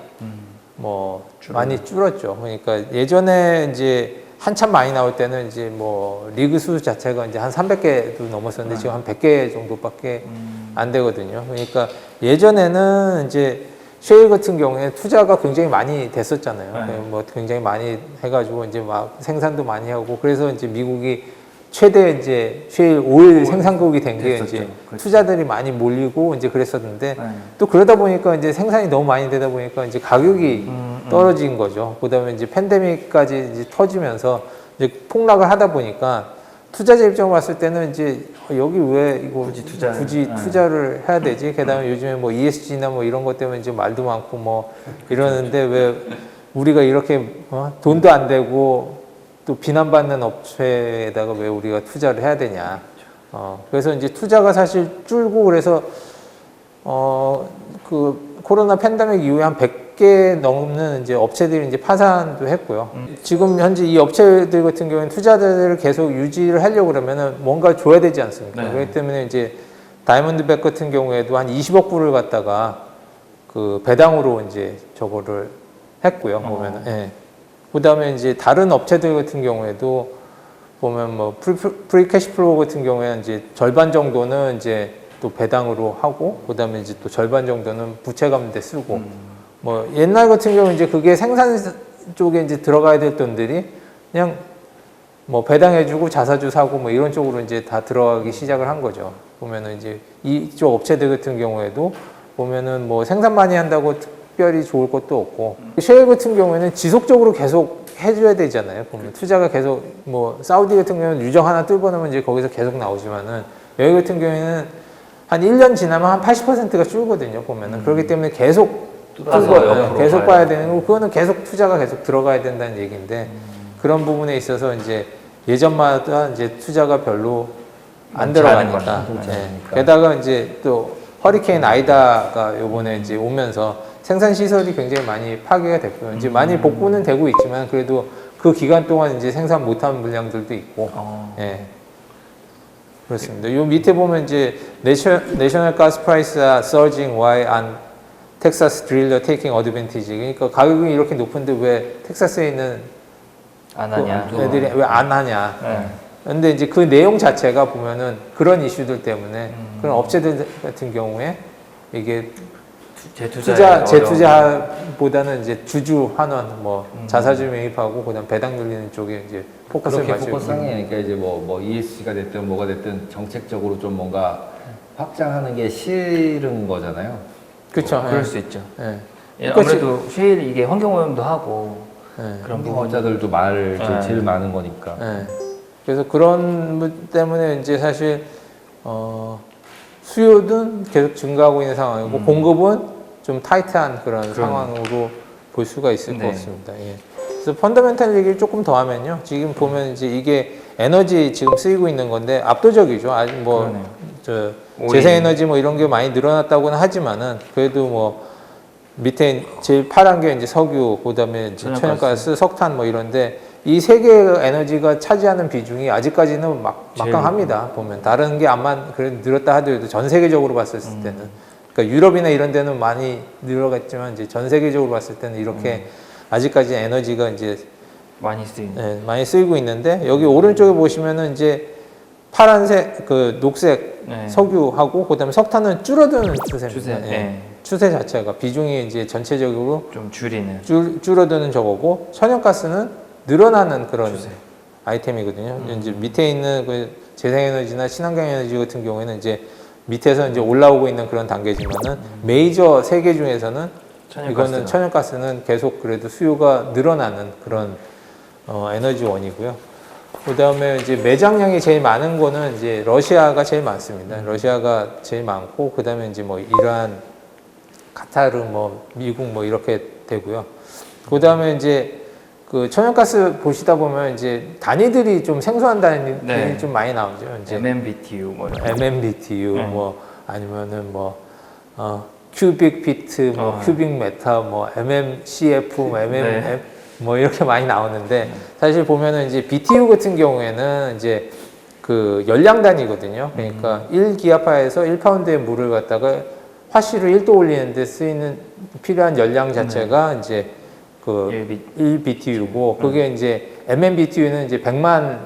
뭐 많이 줄었죠. 그러니까 예전에 이제 한참 많이 나올 때는 이제 뭐 리그 수 자체가 이제 한 300개도 넘었었는데 지금 한 100개 정도밖에 안 되거든요. 그러니까 예전에는 이제 셰일 같은 경우에 투자가 굉장히 많이 됐었잖아요. 뭐 굉장히 많이 해가지고 이제 막 생산도 많이 하고 그래서 이제 미국이 최대 이제 셰일 오일 생산국이 된 게 이제
그렇죠.
투자들이 많이 몰리고 이제 그랬었는데 또 그러다 보니까 이제 생산이 너무 많이 되다 보니까 이제 가격이 떨어진 거죠. 그다음에 이제 팬데믹까지 이제 터지면서 이제 폭락을 하다 보니까 투자자 입장으로 봤을 때는 이제 여기 왜 이거
굳이
투자를 해야 되지? 게다가 요즘에 뭐 ESG나 뭐 이런 것 때문에 이제 말도 많고 뭐 이러는데 왜 우리가 이렇게 돈도 안 되고 또 비난받는 업체에다가 왜 우리가 투자를 해야 되냐? 그래서 이제 투자가 사실 줄고 그래서 그 코로나 팬데믹 이후에 한 100개 넘는 이제 업체들이 이제 파산도 했고요. 지금 현재 이 업체들 같은 경우는 투자자들을 계속 유지를 하려고 그러면은 뭔가 줘야 되지 않습니까?
네.
그렇기 때문에 이제 다이몬드백 같은 경우에도 한 20억 불을 갖다가 그 배당으로 이제 저거를 했고요. 보면은. 예. 그다음에 이제 다른 업체들 같은 경우에도 보면 뭐 프리 캐시플로우 같은 경우에는 이제 절반 정도는 이제 또 배당으로 하고 그다음에 이제 또 절반 정도는 부채 갚는데 쓰고 뭐 옛날 같은 경우 이제 그게 생산 쪽에 이제 들어가야 될 돈들이 그냥 뭐 배당해주고 자사주 사고 뭐 이런 쪽으로 이제 다 들어가기 시작을 한 거죠. 보면은 이제 이쪽 업체들 같은 경우에도 보면은 뭐 생산 많이 한다고 특별히 좋을 것도 없고 셰일 같은 경우에는 지속적으로 계속 해줘야 되잖아요. 보면 투자가 계속 뭐 사우디 같은 경우는 유정 하나 뚫고 나면 이제 거기서 계속 나오지만은 여기 같은 경우에는 한 1년 지나면 한 80%가 줄거든요. 보면은 그렇기 때문에 계속 계속 봐야 되는 거고 그거는 계속 투자가 계속 들어가야 된다는 얘기인데 그런 부분에 있어서 이제 예전마다 이제 투자가 별로 안 들어가니까. 네. 게다가 이제 또 허리케인 아이다가 요번에 이제 오면서 생산 시설이 굉장히 많이 파괴가 됐고요. 이제 많이 복구는 되고 있지만 그래도 그 기간 동안 이제 생산 못한 물량들도 있고. 예. 그렇습니다. 요 밑에 보면 이제 National Gas Prices are surging while on Texas driller taking advantage. 그러니까 가격이 이렇게 높은데 왜 텍사스에 있는
안 하냐?
애들이 왜 안 하냐?
네.
근데 이제 그 내용 자체가 보면은 그런 이슈들 때문에 그런 업체들 같은 경우에 이게 재투자보다는 이제 주주 환원, 뭐 자사주 매입하고 그다음 배당 늘리는 쪽에 이제 포커스를
그렇게
맞추고
포커스 상이니까 이제 뭐 ESG가 됐든 뭐가 됐든 정책적으로 좀 뭔가 확장하는 게 싫은 거잖아요.
그렇죠.
그럴 수 있죠.
예.
예, 아무래도 쉐일 이게 환경오염도 하고
예.
그런 부분.
환경업자들도 말
네.
제일 많은 거니까.
예. 그래서 그런 부 때문에 이제 사실 수요는 계속 증가하고 있는 상황이고 공급은 좀 타이트한 그런 상황으로 볼 수가 있을 것 같습니다. 예. 그래서 펀더멘탈 얘기를 조금 더 하면요. 지금 보면 이제 이게 에너지 지금 쓰이고 있는 건데 압도적이죠. 아직 뭐 저 재생에너지 뭐 이런 게 많이 늘어났다고는 하지만은 그래도 뭐 밑에 제일 파란 게 이제 석유, 그다음에 이제 천연가스, 석탄 뭐 이런데 이 세 개의 에너지가 차지하는 비중이 아직까지는 막강합니다. 보면 다른 게 암만 그래 늘었다 하더라도 전 세계적으로 봤을 때는 그러니까 유럽이나 이런 데는 많이 늘어갔지만 이제 전 세계적으로 봤을 때는 이렇게 아직까지 에너지가 이제 많이 쓰이고 있는데 여기 오른쪽에 보시면은 이제 파란색 그 녹색 석유하고 그다음에 석탄은 줄어드는 추세입니다. 추세 자체가 비중이 이제 전체적으로
좀 줄이는
줄어드는 저거고 천연가스는 늘어나는 그런 아이템이거든요. 이제 밑에 있는 그 재생에너지나 친환경에너지 같은 경우에는 이제 밑에서 이제 올라오고 있는 그런 단계지만은 메이저 세 개 중에서는 이거는 천연가스는 계속 그래도 수요가 늘어나는 그런 에너지원이고요. 그 다음에 이제 매장량이 제일 많은 거는 이제 러시아가 제일 많습니다. 러시아가 제일 많고 그 다음에 이제 뭐 이란, 카타르, 뭐 미국 뭐 이렇게 되고요. 그 다음에 이제 그 천연가스 보시다 보면 이제 단위들이 좀 생소한 단위들이 좀 많이 나오죠. 이제
MMBTU 뭐
MMBTU 뭐 아니면은 뭐 큐빅 피트, 뭐 큐빅 메타, 뭐 MMCF, 뭐 MMF 뭐 이렇게 많이 나오는데 사실 보면은 이제 BTU 같은 경우에는 이제 그 열량 단위거든요. 그러니까 1기아파에서 1파운드의 물을 갖다가 화씨를 1도 올리는데 쓰이는 필요한 열량 자체가 이제 그 1BTU고 그게 이제 MMBTU는 이제 100만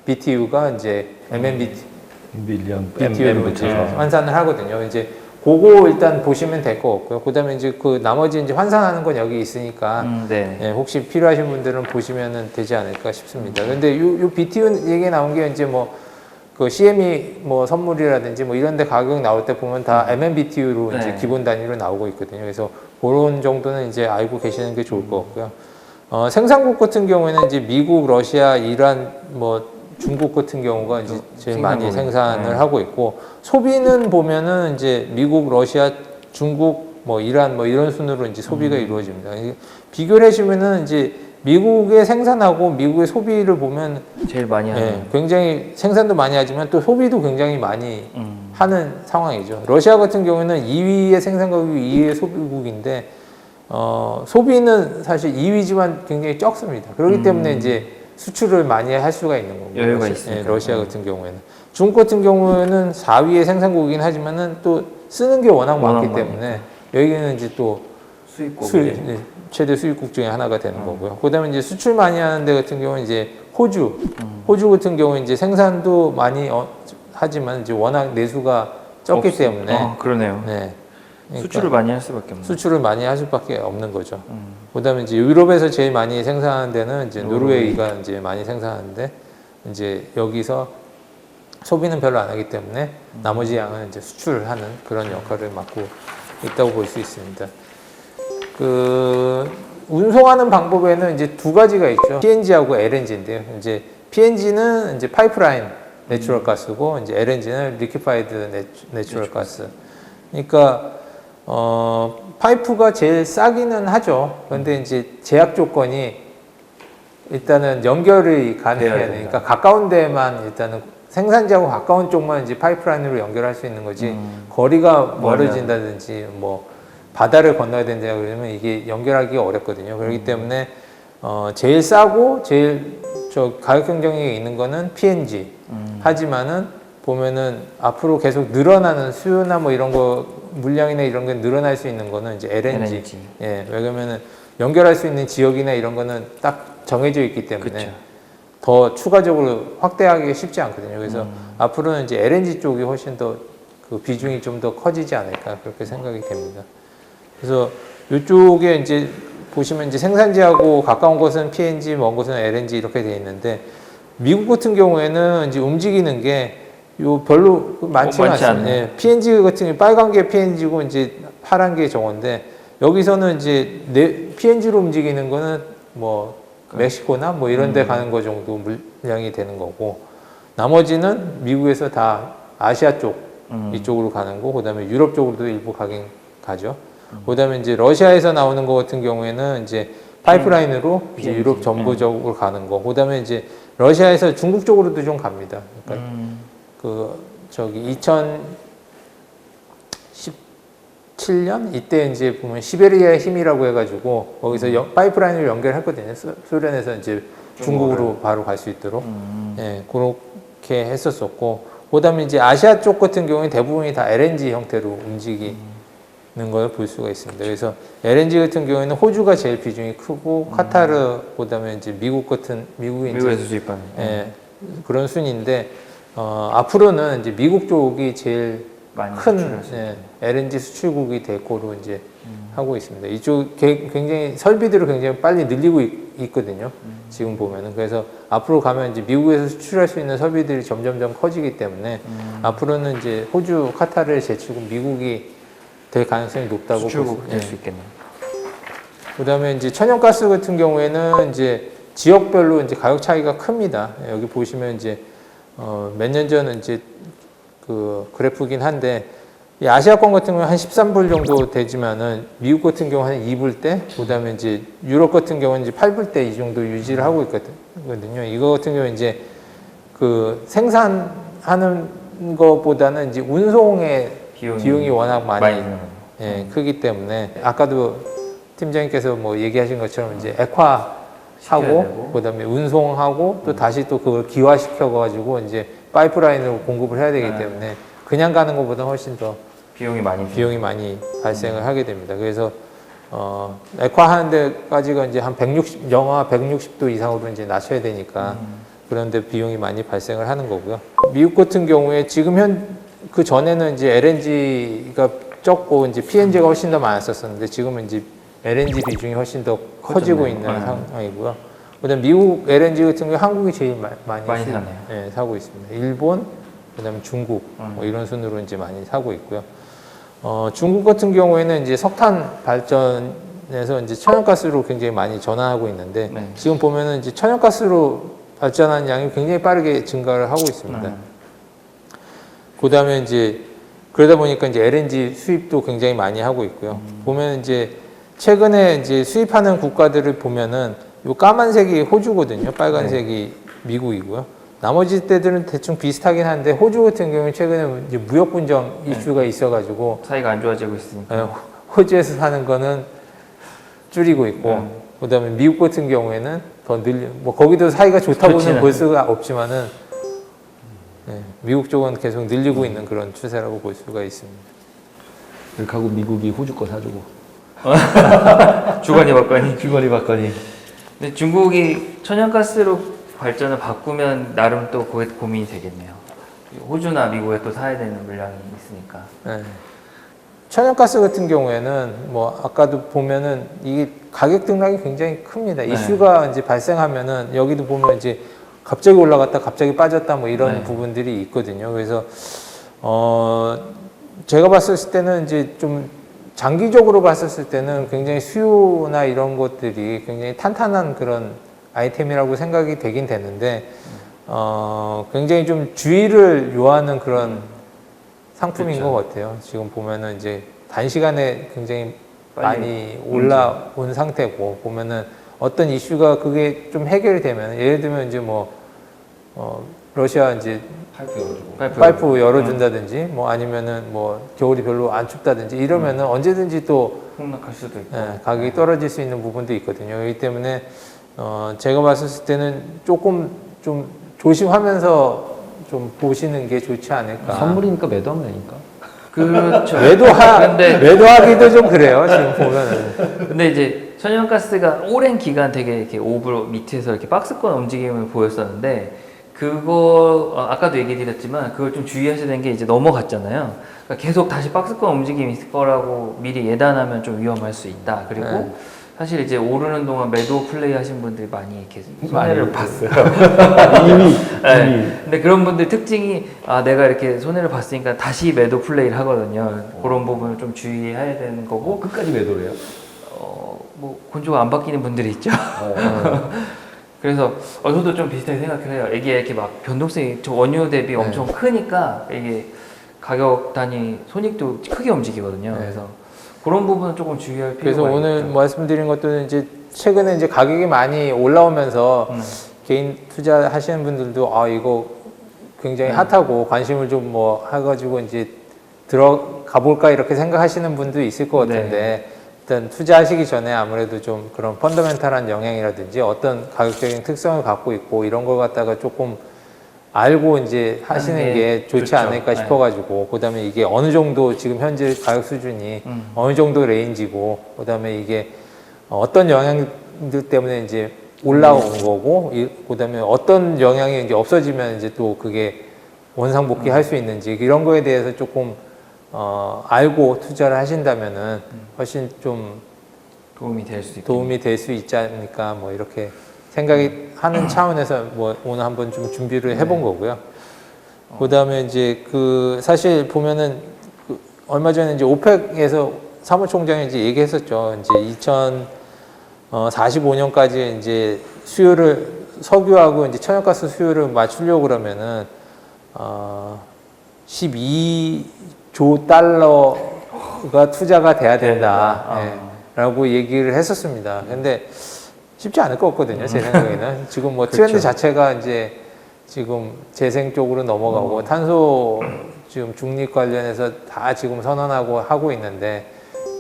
BTU가 이제 MMBTU로 이제 환산을 하거든요. 이제 그거 일단 보시면 될 것 같고요. 그다음에 이제 그 나머지 이제 환산하는 건 여기 있으니까 예, 혹시 필요하신 분들은 보시면 되지 않을까 싶습니다. 근데 요 BTU 얘기 나온 게 이제 뭐 그 CME 뭐 선물이라든지 뭐 이런 데 가격 나올 때 보면 다 MMBTU로 이제 기본 단위로 나오고 있거든요. 그래서 그런 정도는 이제 알고 계시는 게 좋을 것 같고요. 생산국 같은 경우에는 이제 미국, 러시아, 이란, 뭐 중국 같은 경우가 이제 제일 많이
생산국이.
생산을
네.
하고 있고 소비는 보면은 이제 미국, 러시아, 중국, 뭐 이란 뭐 이런 순으로 이제 소비가 이루어집니다. 이게 비교를 해주면은 이제 미국의 생산하고 미국의 소비를 보면
제일 많이 하는.
예, 굉장히 생산도 많이 하지만 또 소비도 굉장히 많이
음.
하는 상황이죠. 러시아 같은 경우에는 2위의 생산국이고 2위의 소비국인데 소비는 사실 2위지만 굉장히 적습니다. 그렇기 때문에 이제 수출을 많이 할 수가 있는 거고
여유가
러시아,
있으니까.
예, 러시아 같은 경우에는 중국 같은 경우에는 4위의 생산국이긴 하지만은 또 쓰는 게 워낙 많기
워낙
때문에 여기는 이제 또
수입국.
예, 최대 수입국 중에 하나가 되는 거고요. 그다음에 이제 수출 많이 하는 데 같은 경우는 이제 호주 같은 경우는 이제 생산도 많이 하지만 이제 워낙 내수가 적기 때문에
그러네요.
네. 그러니까
수출을 많이 할 수밖에 없네.
수출을 많이 할 수밖에 없는 거죠. 그다음에 이제 유럽에서 제일 많이 생산하는 데는 이제 노르웨이가 이제 많이 생산하는데 이제 여기서 소비는 별로 안 하기 때문에 나머지 양은 이제 수출하는 그런 역할을 맡고 있다고 볼 수 있습니다. 그 운송하는 방법에는 이제 두 가지가 있죠. PNG하고 LNG인데요. 이제 PNG는 이제 파이프라인 내추럴 가스고 이제 LNG는 리퀴파이드 내추럴 가스. 그러니까 파이프가 제일 싸기는 하죠. 그런데 이제 제약 조건이 일단은 연결이 가능해야 되니까 가까운 데만 일단은 생산지하고 가까운 쪽만 이제 파이프라인으로 연결할 수 있는 거지 거리가 멀어진다든지 뭐 바다를 건너야 된다 그러면 이게 연결하기가 어렵거든요. 그렇기 때문에 제일 싸고 제일 저 가격 경쟁력이 있는 거는 PNG. 하지만은 보면은 앞으로 계속 늘어나는 수요나 뭐 이런 거 물량이나 이런 게 늘어날 수 있는 거는 이제 LNG. 예, 왜냐면은 연결할 수 있는 지역이나 이런 거는 딱 정해져 있기 때문에
그쵸.
더 추가적으로 확대하기가 쉽지 않거든요. 그래서 앞으로는 이제 LNG 쪽이 훨씬 더 그 비중이 좀 더 커지지 않을까 그렇게 생각이 됩니다. 그래서 이쪽에 이제 보시면 이제 생산지하고 가까운 곳은 PNG, 먼 곳은 LNG 이렇게 돼 있는데 미국 같은 경우에는 이제 움직이는 게 요 별로 많지 않습니다. 예, PNG 같은 경우 빨간 게 PNG고 이제 파란 게 저건데 여기서는 이제 PNG로 움직이는 거는 뭐 멕시코나 뭐 이런 데 가는 거 정도 물량이 되는 거고 나머지는 미국에서 다 아시아 쪽 이쪽으로 가는 거 그다음에 유럽 쪽으로도 일부 가긴 가죠. 그다음에 이제 러시아에서 나오는 거 같은 경우에는 이제 파이프라인으로 이제 유럽 전부적으로 가는 거. 그다음에 이제 러시아에서 중국 쪽으로도 좀 갑니다. 그러니까 그 저기 2017년 이때 이제 보면 시베리아의 힘이라고 해가지고 거기서 파이프라인을 연결했거든요. 소련에서 이제 중국으로 바로 갈 수 있도록 예, 그렇게 했었었고 그다음에 이제 아시아 쪽 같은 경우에 대부분이 다 LNG 형태로 움직이는 걸 볼 수가 있습니다. 그래서 LNG 같은 경우에는 호주가 제일 비중이 크고 카타르 그다음에 이제
미국에서 수입하는.
예, 그런 순인데 앞으로는 이제 미국 쪽이 제일
많이
큰
수출할 수
LNG 수출국이 될 거로 이제 하고 있습니다. 이쪽 굉장히 설비들을 굉장히 빨리 늘리고 있거든요. 지금 보면은 그래서 앞으로 가면 이제 미국에서 수출할 수 있는 설비들이 점점점 커지기 때문에 앞으로는 이제 호주, 카타르를 제치고 미국이 될 가능성이 높다고
수출국 될 수 있겠네요.
그다음에 이제 천연가스 같은 경우에는 이제 지역별로 이제 가격 차이가 큽니다. 여기 보시면 이제 몇 년 전은 이제 그 그래프긴 한데 이 아시아권 같은 경우는 한 13불 정도 되지만은 미국 같은 경우는 한 2불대, 그다음에 이제 유럽 같은 경우는 이제 8불대 이 정도 유지를 하고 있거든요. 이거 같은 경우 이제 그 생산하는 것보다는 이제 운송의 비용이 워낙 많이 크기 때문에 아까도 팀장님께서 뭐 얘기하신 것처럼 이제 액화하고 그다음에 운송하고 또 다시 또 그걸 기화시켜 가지고 이제 파이프라인으로 공급을 해야 되기 때문에 그냥 가는 것보다 훨씬 더 비용이 많이 발생을 하게 됩니다. 그래서 액화하는 데까지가 이제 한 160도 이상으로 이제 낮춰야 되니까 그런데 비용이 많이 발생을 하는 거고요. 미국 같은 경우에 지금 그 전에는 이제 LNG가 적고 이제 PNG가 훨씬 더 많았었는데 지금은 이제 LNG 비중이 훨씬 더 커지고 있는 상황이고요. 그다음 미국 LNG 같은 경우 한국이 제일 많이
사네요.
네, 사고 있습니다. 일본, 그다음에 중국 뭐 이런 순으로 이제 많이 사고 있고요. 중국 같은 경우에는 이제 석탄 발전에서 이제 천연가스로 굉장히 많이 전환하고 있는데 지금 보면은 이제 천연가스로 발전하는 양이 굉장히 빠르게 증가를 하고 있습니다.
네.
그다음에 이제 그러다 보니까 이제 LNG 수입도 굉장히 많이 하고 있고요. 보면 이제 최근에 이제 수입하는 국가들을 보면은 요 까만색이 호주거든요. 빨간색이 미국이고요. 나머지 때들은 대충 비슷하긴 한데 호주 같은 경우는 최근에 이제 무역 분쟁 이슈가 있어가지고
사이가 안 좋아지고 있으니까.
호주에서 사는 거는 줄이고 있고, 그다음에 미국 같은 경우에는 더 뭐 거기도 사이가 좋다고는 볼 수가 없지만은 미국 쪽은 계속 늘리고 있는 그런 추세라고 볼 수가 있습니다.
그렇게 하고 미국이 호주 거 사주고
주거니 받거니.
주거니 받거니.
근데 중국이 천연가스로 발전을 바꾸면 나름 또 그게 고민이 되겠네요. 호주나 미국에 또 사야 되는 물량이 있으니까.
네. 천연가스 같은 경우에는 뭐 아까도 보면은 이게 가격 등락이 굉장히 큽니다.
네.
이슈가 이제 발생하면은 여기도 보면 이제 갑자기 올라갔다 갑자기 빠졌다 뭐 이런
네.
부분들이 있거든요. 그래서 제가 봤을 때는 이제 좀 장기적으로 봤을 때는 굉장히 수요나 이런 것들이 굉장히 탄탄한 그런 아이템이라고 생각이 되긴 되는데 굉장히 좀 주의를 요하는 그런 상품인
그렇죠.
것 같아요. 지금 보면은 이제 단시간에 굉장히
빨리
많이 올라온 상태고, 보면은 어떤 이슈가 그게 좀 해결이 되면, 예를 들면 이제 뭐 러시아 이제
파이프 열어주고.
파이프 열어준다든지 뭐 아니면은 뭐 겨울이 별로 안 춥다든지 이러면은 언제든지 또
폭락할 수도 있고.
가격이 떨어질 수 있는 부분도 있거든요. 그렇기 때문에 제가 봤을 때는 조금 좀 조심하면서 좀 보시는 게 좋지 않을까.
선물이니까 매도하면 되니까.
그렇죠.
매도하기도 좀 그래요. 지금 보면은.
근데 이제 천연가스가 오랜 기간 되게 이렇게 오브로 밑에서 이렇게 박스권 움직임을 보였었는데 그거 아까도 얘기 드렸지만 그걸 좀 주의하셔야 되는 게 이제 넘어갔잖아요. 그러니까 계속 다시 박스권 움직임이 있을 거라고 미리 예단하면 좀 위험할 수 있다. 그리고
네.
사실 이제 오르는 동안 매도 플레이 하신 분들이 많이 이렇게 손해를 봤어요.
이미.
네. 근데 그런 분들 특징이 내가 이렇게 손해를 봤으니까 다시 매도 플레이를 하거든요. 그런 부분을 좀 주의해야 되는 거고
끝까지 매도를 해요?
뭐 건조가 안 바뀌는 분들이 있죠. 그래서 저도 좀 비슷하게 생각을 해요. 이게 이렇게 막 변동성이 저 원유 대비 엄청 크니까 이게 가격 단위 손익도 크게 움직이거든요. 그래서 그런 부분은 조금 주의할 필요가
그래서 오늘
있죠.
말씀드린 것들은 이제 최근에 이제 가격이 많이 올라오면서 개인 투자하시는 분들도 이거 굉장히 핫하고 관심을 좀 뭐 해가지고 이제 들어가 볼까 이렇게 생각하시는 분도 있을 것 같은데 일단 투자하시기 전에 아무래도 좀 그런 펀더멘탈한 영향이라든지 어떤 가격적인 특성을 갖고 있고 이런 걸 갖다가 조금 알고 이제 하시는 게 좋지
좋죠.
않을까 싶어가지고 그다음에 이게 어느 정도 지금 현재 가격 수준이 어느 정도 레인지고 그다음에 이게 어떤 영향들 때문에 이제 올라온 거고 그다음에 어떤 영향이 이제 없어지면 이제 또 그게 원상복귀 할 수 있는지 이런 거에 대해서 조금 알고 투자를 하신다면은 훨씬 좀
도움이 될 수 있고
도움이 될 수 있지 않을까 뭐 이렇게 생각이 하는 차원에서 뭐 오늘 한번 좀 준비를 해본 거고요. 그다음에 이제 그 사실 보면은 얼마 전에 이제 오펙에서 사무총장이 이제 얘기했었죠. 이제 2045년까지 이제 수요를 석유하고 이제 천연가스 수요를 맞추려고 그러면은 12조 달러가 투자가 돼야 된다. 라고 얘기를 했었습니다. 근데 쉽지 않을 것 같거든요. 제 생각에는. 지금 뭐 트렌드 자체가 이제 지금 재생 쪽으로 넘어가고 탄소 지금 중립 관련해서 다 지금 선언하고 하고 있는데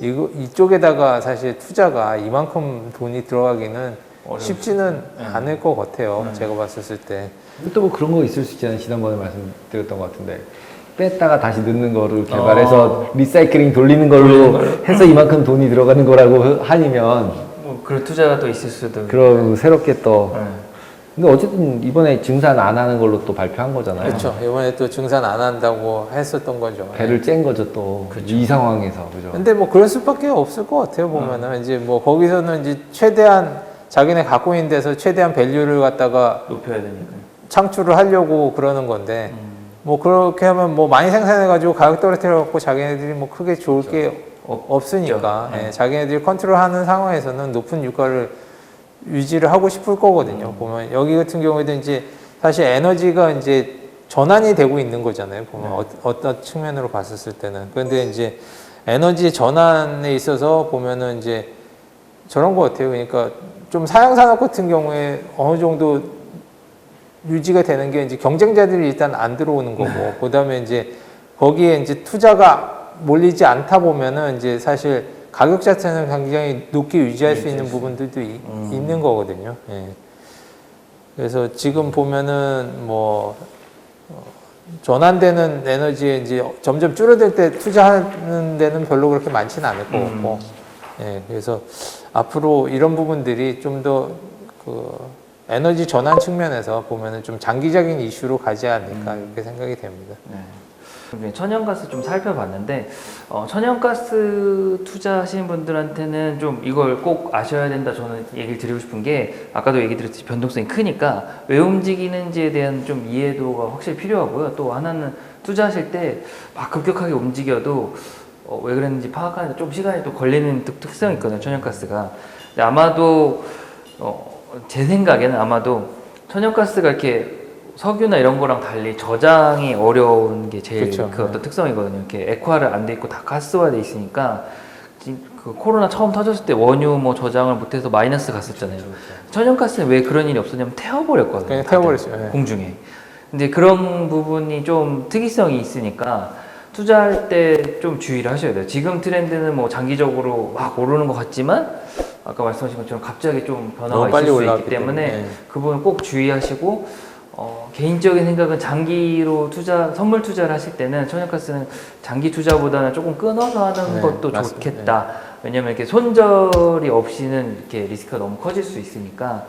이쪽에다가 사실 투자가 이만큼 돈이 들어가기는 쉽지는 않을 것 같아요. 제가 봤을 때.
또 뭐 그런 거 있을 수 있잖아요. 지난번에 말씀드렸던 것 같은데 뺐다가 다시 넣는 거를 개발해서 리사이클링 돌리는 걸로 해서 이만큼 돈이 들어가는 거라고 하니면
뭐 그런 투자가 또 있을 수도
그럼 새롭게 또 근데 어쨌든 이번에 증산 안 하는 걸로 또 발표한 거잖아요.
그렇죠. 이번에 또 증산 안 한다고 했었던 거죠.
배를 짠 거죠 또. 이 상황에서 그죠.
근데 뭐 그럴 수밖에 없을 것 같아요. 보면은 이제 뭐 거기서는 이제 최대한 자기네 갖고 있는 데서 최대한 밸류를 갖다가
높여야 되니까.
창출을 하려고 그러는 건데 뭐 그렇게 하면 뭐 많이 생산해가지고 가격 떨어뜨려 갖고 자기네들이 뭐 크게 좋을 게 없으니까 자기네들이 컨트롤하는 상황에서는 높은 유가를 유지를 하고 싶을 거거든요. 보면 여기 같은 경우에도 이제 사실 에너지가 이제 전환이 되고 있는 거잖아요. 보면 어떤 측면으로 봤었을 때는. 그런데 이제 에너지 전환에 있어서 보면은 이제 저런 것 같아요. 그러니까 좀 사양산업 같은 경우에 어느 정도 유지가 되는 게 이제 경쟁자들이 일단 안 들어오는 거고, 그다음에 이제 거기에 이제 투자가 몰리지 않다 보면은 이제 사실 가격 자체는 굉장히 높게 유지할 수 있는 부분들도 있는 거거든요. 예. 그래서 지금 보면은 뭐 전환되는 에너지에 이제 점점 줄어들 때 투자하는 데는 별로 그렇게 많지는 않을 것 같고, 예. 그래서 앞으로 이런 부분들이 좀 더 그 에너지 전환 측면에서 보면은 좀 장기적인 이슈로 가지 않을까 이렇게 생각이 됩니다.
네. 천연가스 좀 살펴봤는데 천연가스 투자하시는 분들한테는 좀 이걸 꼭 아셔야 된다 저는 얘기를 드리고 싶은 게 아까도 얘기 드렸듯이 변동성이 크니까 왜 움직이는지에 대한 좀 이해도가 확실히 필요하고요. 또 하나는 투자하실 때 막 급격하게 움직여도 왜 그랬는지 파악하는데 좀 시간이 또 걸리는 특성이 있거든요. 천연가스가. 근데 아마도 제 생각에는 아마도 천연가스가 이렇게 석유나 이런 거랑 달리 저장이 어려운 게 제일
그쵸.
그 어떤 특성이거든요. 이렇게 액화를 안 돼 있고 다 가스화돼 있으니까 그 코로나 처음 터졌을 때 원유 뭐 저장을 못해서 마이너스 갔었잖아요. 천연가스는 왜 그런 일이 없었냐면 태워버렸거든요.
그냥
다들
태워버렸어요. 네.
공중에. 근데 그런 부분이 좀 특이성이 있으니까 투자할 때 좀 주의를 하셔야 돼요. 지금 트렌드는 뭐 장기적으로 막 오르는 것 같지만 아까 말씀하신 것처럼 갑자기 좀 변화가
너무 빨리
있을 수 있기
올라왔기
때문에
때문에.
그 부분 꼭 주의하시고 개인적인 생각은 장기로 선물 투자를 하실 때는 천연가스는 장기 투자보다는 조금 끊어서 하는
네,
것도
맞습니다.
좋겠다. 왜냐면 이렇게 손절이 없이는 이렇게 리스크가 너무 커질 수 있으니까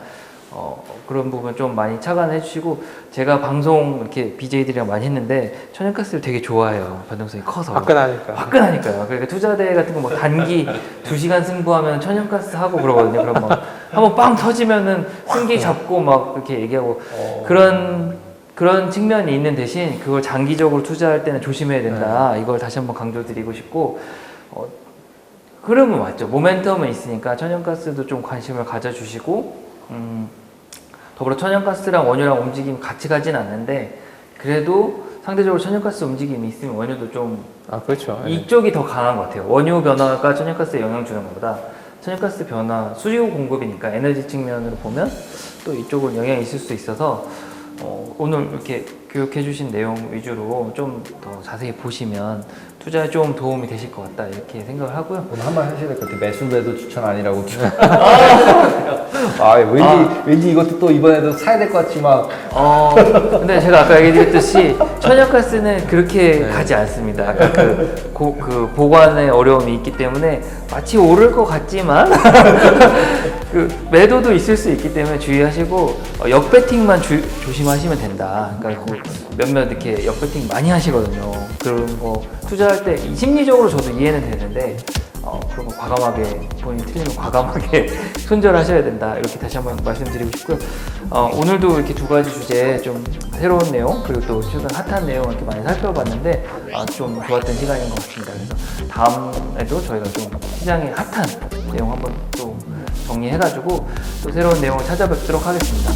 그런 부분 좀 많이 착안해 주시고 제가 방송 이렇게 BJ들이랑 많이 했는데 천연가스를 되게 좋아해요. 변동성이 커서.
화끈하니까.
화끈하니까요. 그러니까 투자대회 같은 거 뭐 단기 2시간 승부하면 천연가스 하고 그러거든요. 그럼 막 한번 빵 터지면은 승기 잡고 막 이렇게 얘기하고 그런 측면이 있는 대신 그걸 장기적으로 투자할 때는 조심해야 된다. 이걸 다시 한번 강조드리고 싶고 흐름은 맞죠. 모멘텀은 있으니까 천연가스도 좀 관심을 가져주시고 더불어 천연가스랑 원유랑 움직임이 같이 가진 않는데 그래도 상대적으로 천연가스 움직임이 있으면 원유도 좀
그렇죠. 네.
이쪽이 더 강한 것 같아요. 원유 변화가 천연가스에 영향 주는 것보다 천연가스 변화, 수요 공급이니까 에너지 측면으로 보면 또 이쪽은 영향이 있을 수 있어서 오늘 이렇게 교육해 주신 내용 위주로 좀 더 자세히 보시면 투자에 좀 도움이 되실 것 같다 이렇게 생각을 하고요.
오늘 한번 하셔야 될 것 같아요. 매수매도 추천 아니라고. 왠지 이것도 또 이번에도 사야 될 것 같지 막.
근데 제가 아까 얘기드렸듯이 천연가스는 그렇게 가지 않습니다. 아까 그 보관에 어려움이 있기 때문에 마치 오를 것 같지만 그 매도도 있을 수 있기 때문에 주의하시고 역배팅만 조심하시면 된다. 그러니까 그 몇몇 이렇게 역배팅 많이 하시거든요. 그런 거 투자할 때 심리적으로 저도 이해는 되는데 그런 거 과감하게 본인이 틀리면 과감하게 손절하셔야 된다. 이렇게 다시 한번 말씀드리고 싶고요. 오늘도 이렇게 두 가지 주제 좀 새로운 내용 그리고 또 최근 핫한 내용 이렇게 많이 살펴봤는데 좀 좋았던 시간인 것 같습니다. 그래서 다음에도 저희가 좀 시장의 핫한 내용 한번 또 정리해가지고 또 새로운 내용을 찾아뵙도록 하겠습니다.